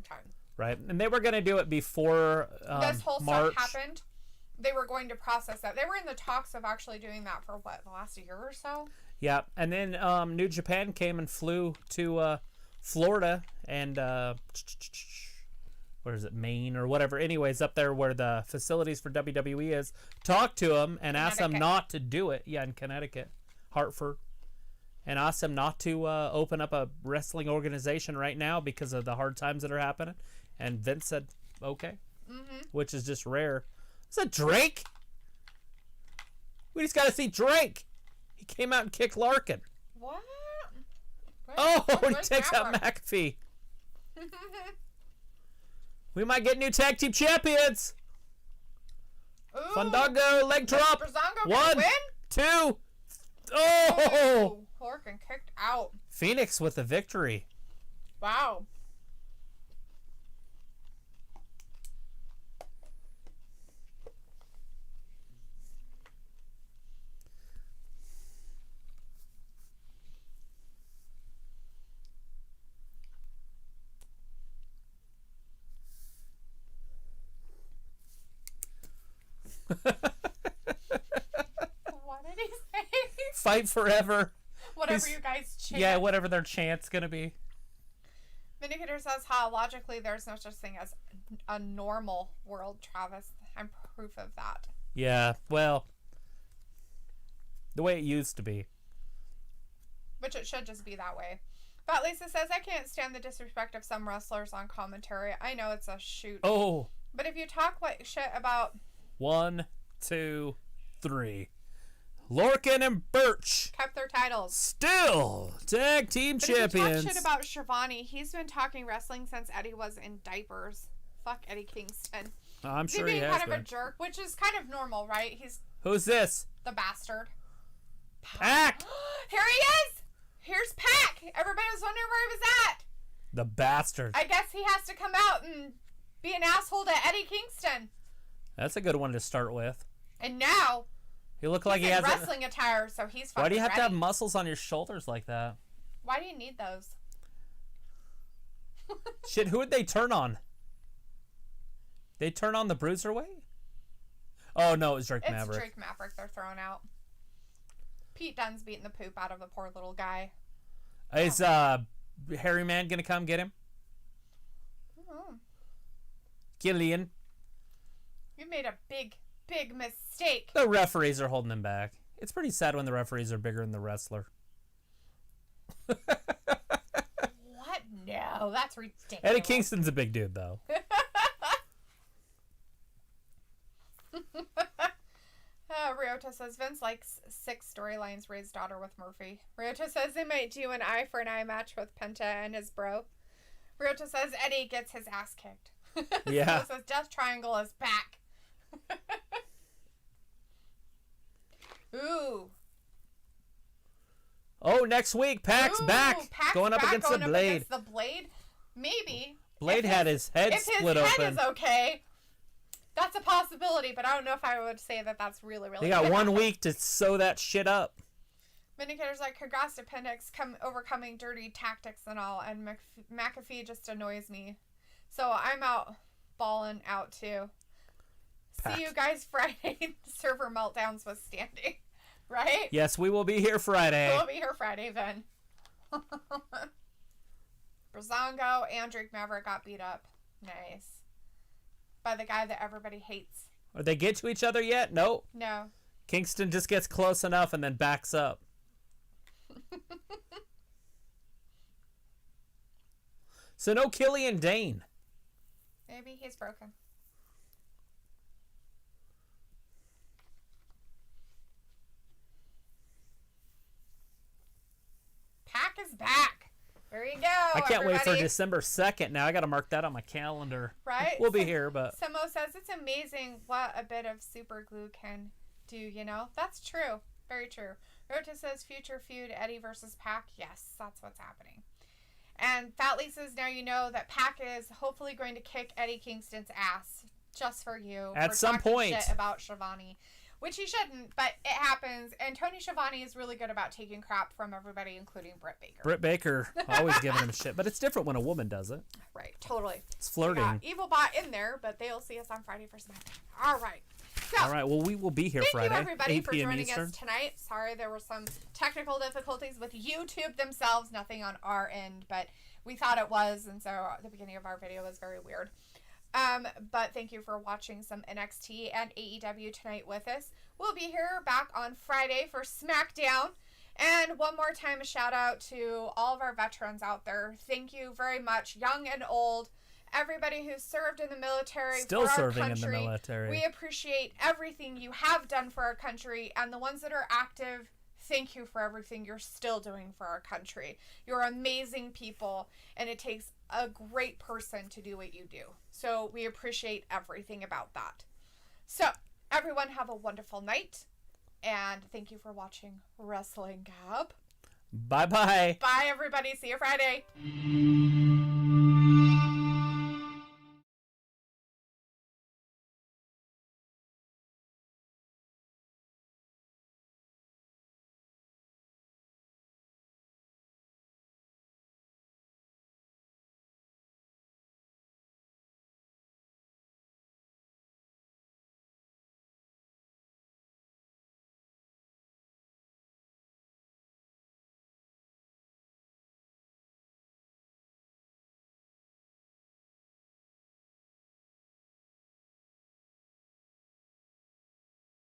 time. Right. And they were going to do it before this whole March. stuff happened. They were going to process that. They were in the talks of actually doing that for, the last year or so? Yeah. And then New Japan came and flew to Florida and, where is it, Maine or whatever. Anyways, up there where the facilities for WWE is. Talked to them and asked them not to do it. Yeah, in Connecticut. Hartford. And asked them not to open up a wrestling organization right now because of the hard times that are happening. And Vince said, okay. Which is just rare. Is that Drake? We just got to see Drake. He came out and kicked Larkin. What? He takes out McAfee. We might get new tag team champions. Ooh. Fandango, leg drop. Brazongo 1, win? 2. Oh! Larkin kicked out. Phoenix with the victory. Wow. What did he say? Fight forever. Whatever you guys chant. Yeah, whatever their chant's gonna be. Vindicator says, logically there's no such thing as a normal world, Travis. I'm proof of that. Yeah, well, the way it used to be. which it should just be that way. But Lisa says, I can't stand the disrespect of some wrestlers on commentary. I know it's a shoot. Oh. But if you talk like shit about... 1, 2, 3. Lorcan and Birch kept their titles. Still tag team champions. If you talk shit about Shivani, he's been talking wrestling since Eddie was in diapers. Fuck Eddie Kingston. I'm sure he has been. Kind of a jerk, which is kind of normal, right? Who's this? The bastard. Pac! Here he is! Here's Pac! Everybody was wondering where he was at. The bastard. I guess he has to come out and be an asshole to Eddie Kingston. That's a good one to start with. And now... he look like he has wrestling attire, so he's fucking Why do you have ready. to have muscles on your shoulders like that? Why do you need those? Shit, who would they turn on? They turn on the Bruiserweight? Oh, no, it was Drake Maverick. It's Drake Maverick they're throwing out. Pete Dunne's beating the poop out of the poor little guy. Is Harry Man gonna come get him? Oh. Killian. You made a big mistake. The referees are holding him back. It's pretty sad when the referees are bigger than the wrestler. What? No, that's ridiculous. Eddie Kingston's a big dude, though. Ryota says Vince likes 6 storylines. Ray's daughter with Murphy. Ryota says they might do an eye for an eye match with Penta and his bro. Ryota says Eddie gets his ass kicked. Yeah. So says Death Triangle is back. Ooh. Oh, next week, Pac's back. Pac's going up back, against going the up Blade. Against the Blade? Maybe. Blade had his head split open. If his head is okay, that's a possibility, but I don't know if I would say that that's really They got 1 week to sew that shit up. Vindicator's like, congrats to Penix overcoming dirty tactics and all, and McAfee just annoys me. So I'm out balling out too. Pac. See you guys Friday. Server meltdowns withstanding. Right? Yes, we will be here Friday. We'll be here Friday then. Brazongo and Drake Maverick got beat up. Nice. By the guy that everybody hates. Are they get to each other yet? Nope. No. Kingston just gets close enough and then backs up. So no Killian Dane. Maybe he's broken. Pac is back. There you go. I can't everybody. wait for December 2nd now. I got to mark that on my calendar. Right? We'll be here, but... Samo says it's amazing what a bit of super glue can do, you know? That's true. Very true. Rota says future feud Eddie versus Pac. Yes, that's what's happening. And Fat Lee says now you know that Pac is hopefully going to kick Eddie Kingston's ass just for you. At some point. Shit about Shivani. Which he shouldn't, but it happens. And Tony Schiavone is really good about taking crap from everybody, including Britt Baker. Britt Baker, always giving him shit. But it's different when a woman does it. Right, totally. It's flirting. We got Evil Bot in there, but they'll see us on Friday for SmackDown. All right. So, all right, well, we will be here Friday. Thank you, everybody, 8 for p.m. joining Eastern. us tonight. Sorry, there were some technical difficulties with YouTube themselves. Nothing on our end, but we thought it was, and so the beginning of our video was very weird. But thank you for watching some NXT and AEW tonight with us. We'll be here back on Friday for SmackDown. And one more time, a shout out to all of our veterans out there. Thank you very much, young and old. Everybody who served in the military Still for serving our country. in the military. We appreciate everything you have done for our country, and the ones that are active, thank you for everything you're still doing for our country. You're amazing people, and it takes a great person to do what you do. So we appreciate everything about that. So everyone have a wonderful night, and thank you for watching Wrestling Gab. Bye-bye. Bye, everybody. See you Friday.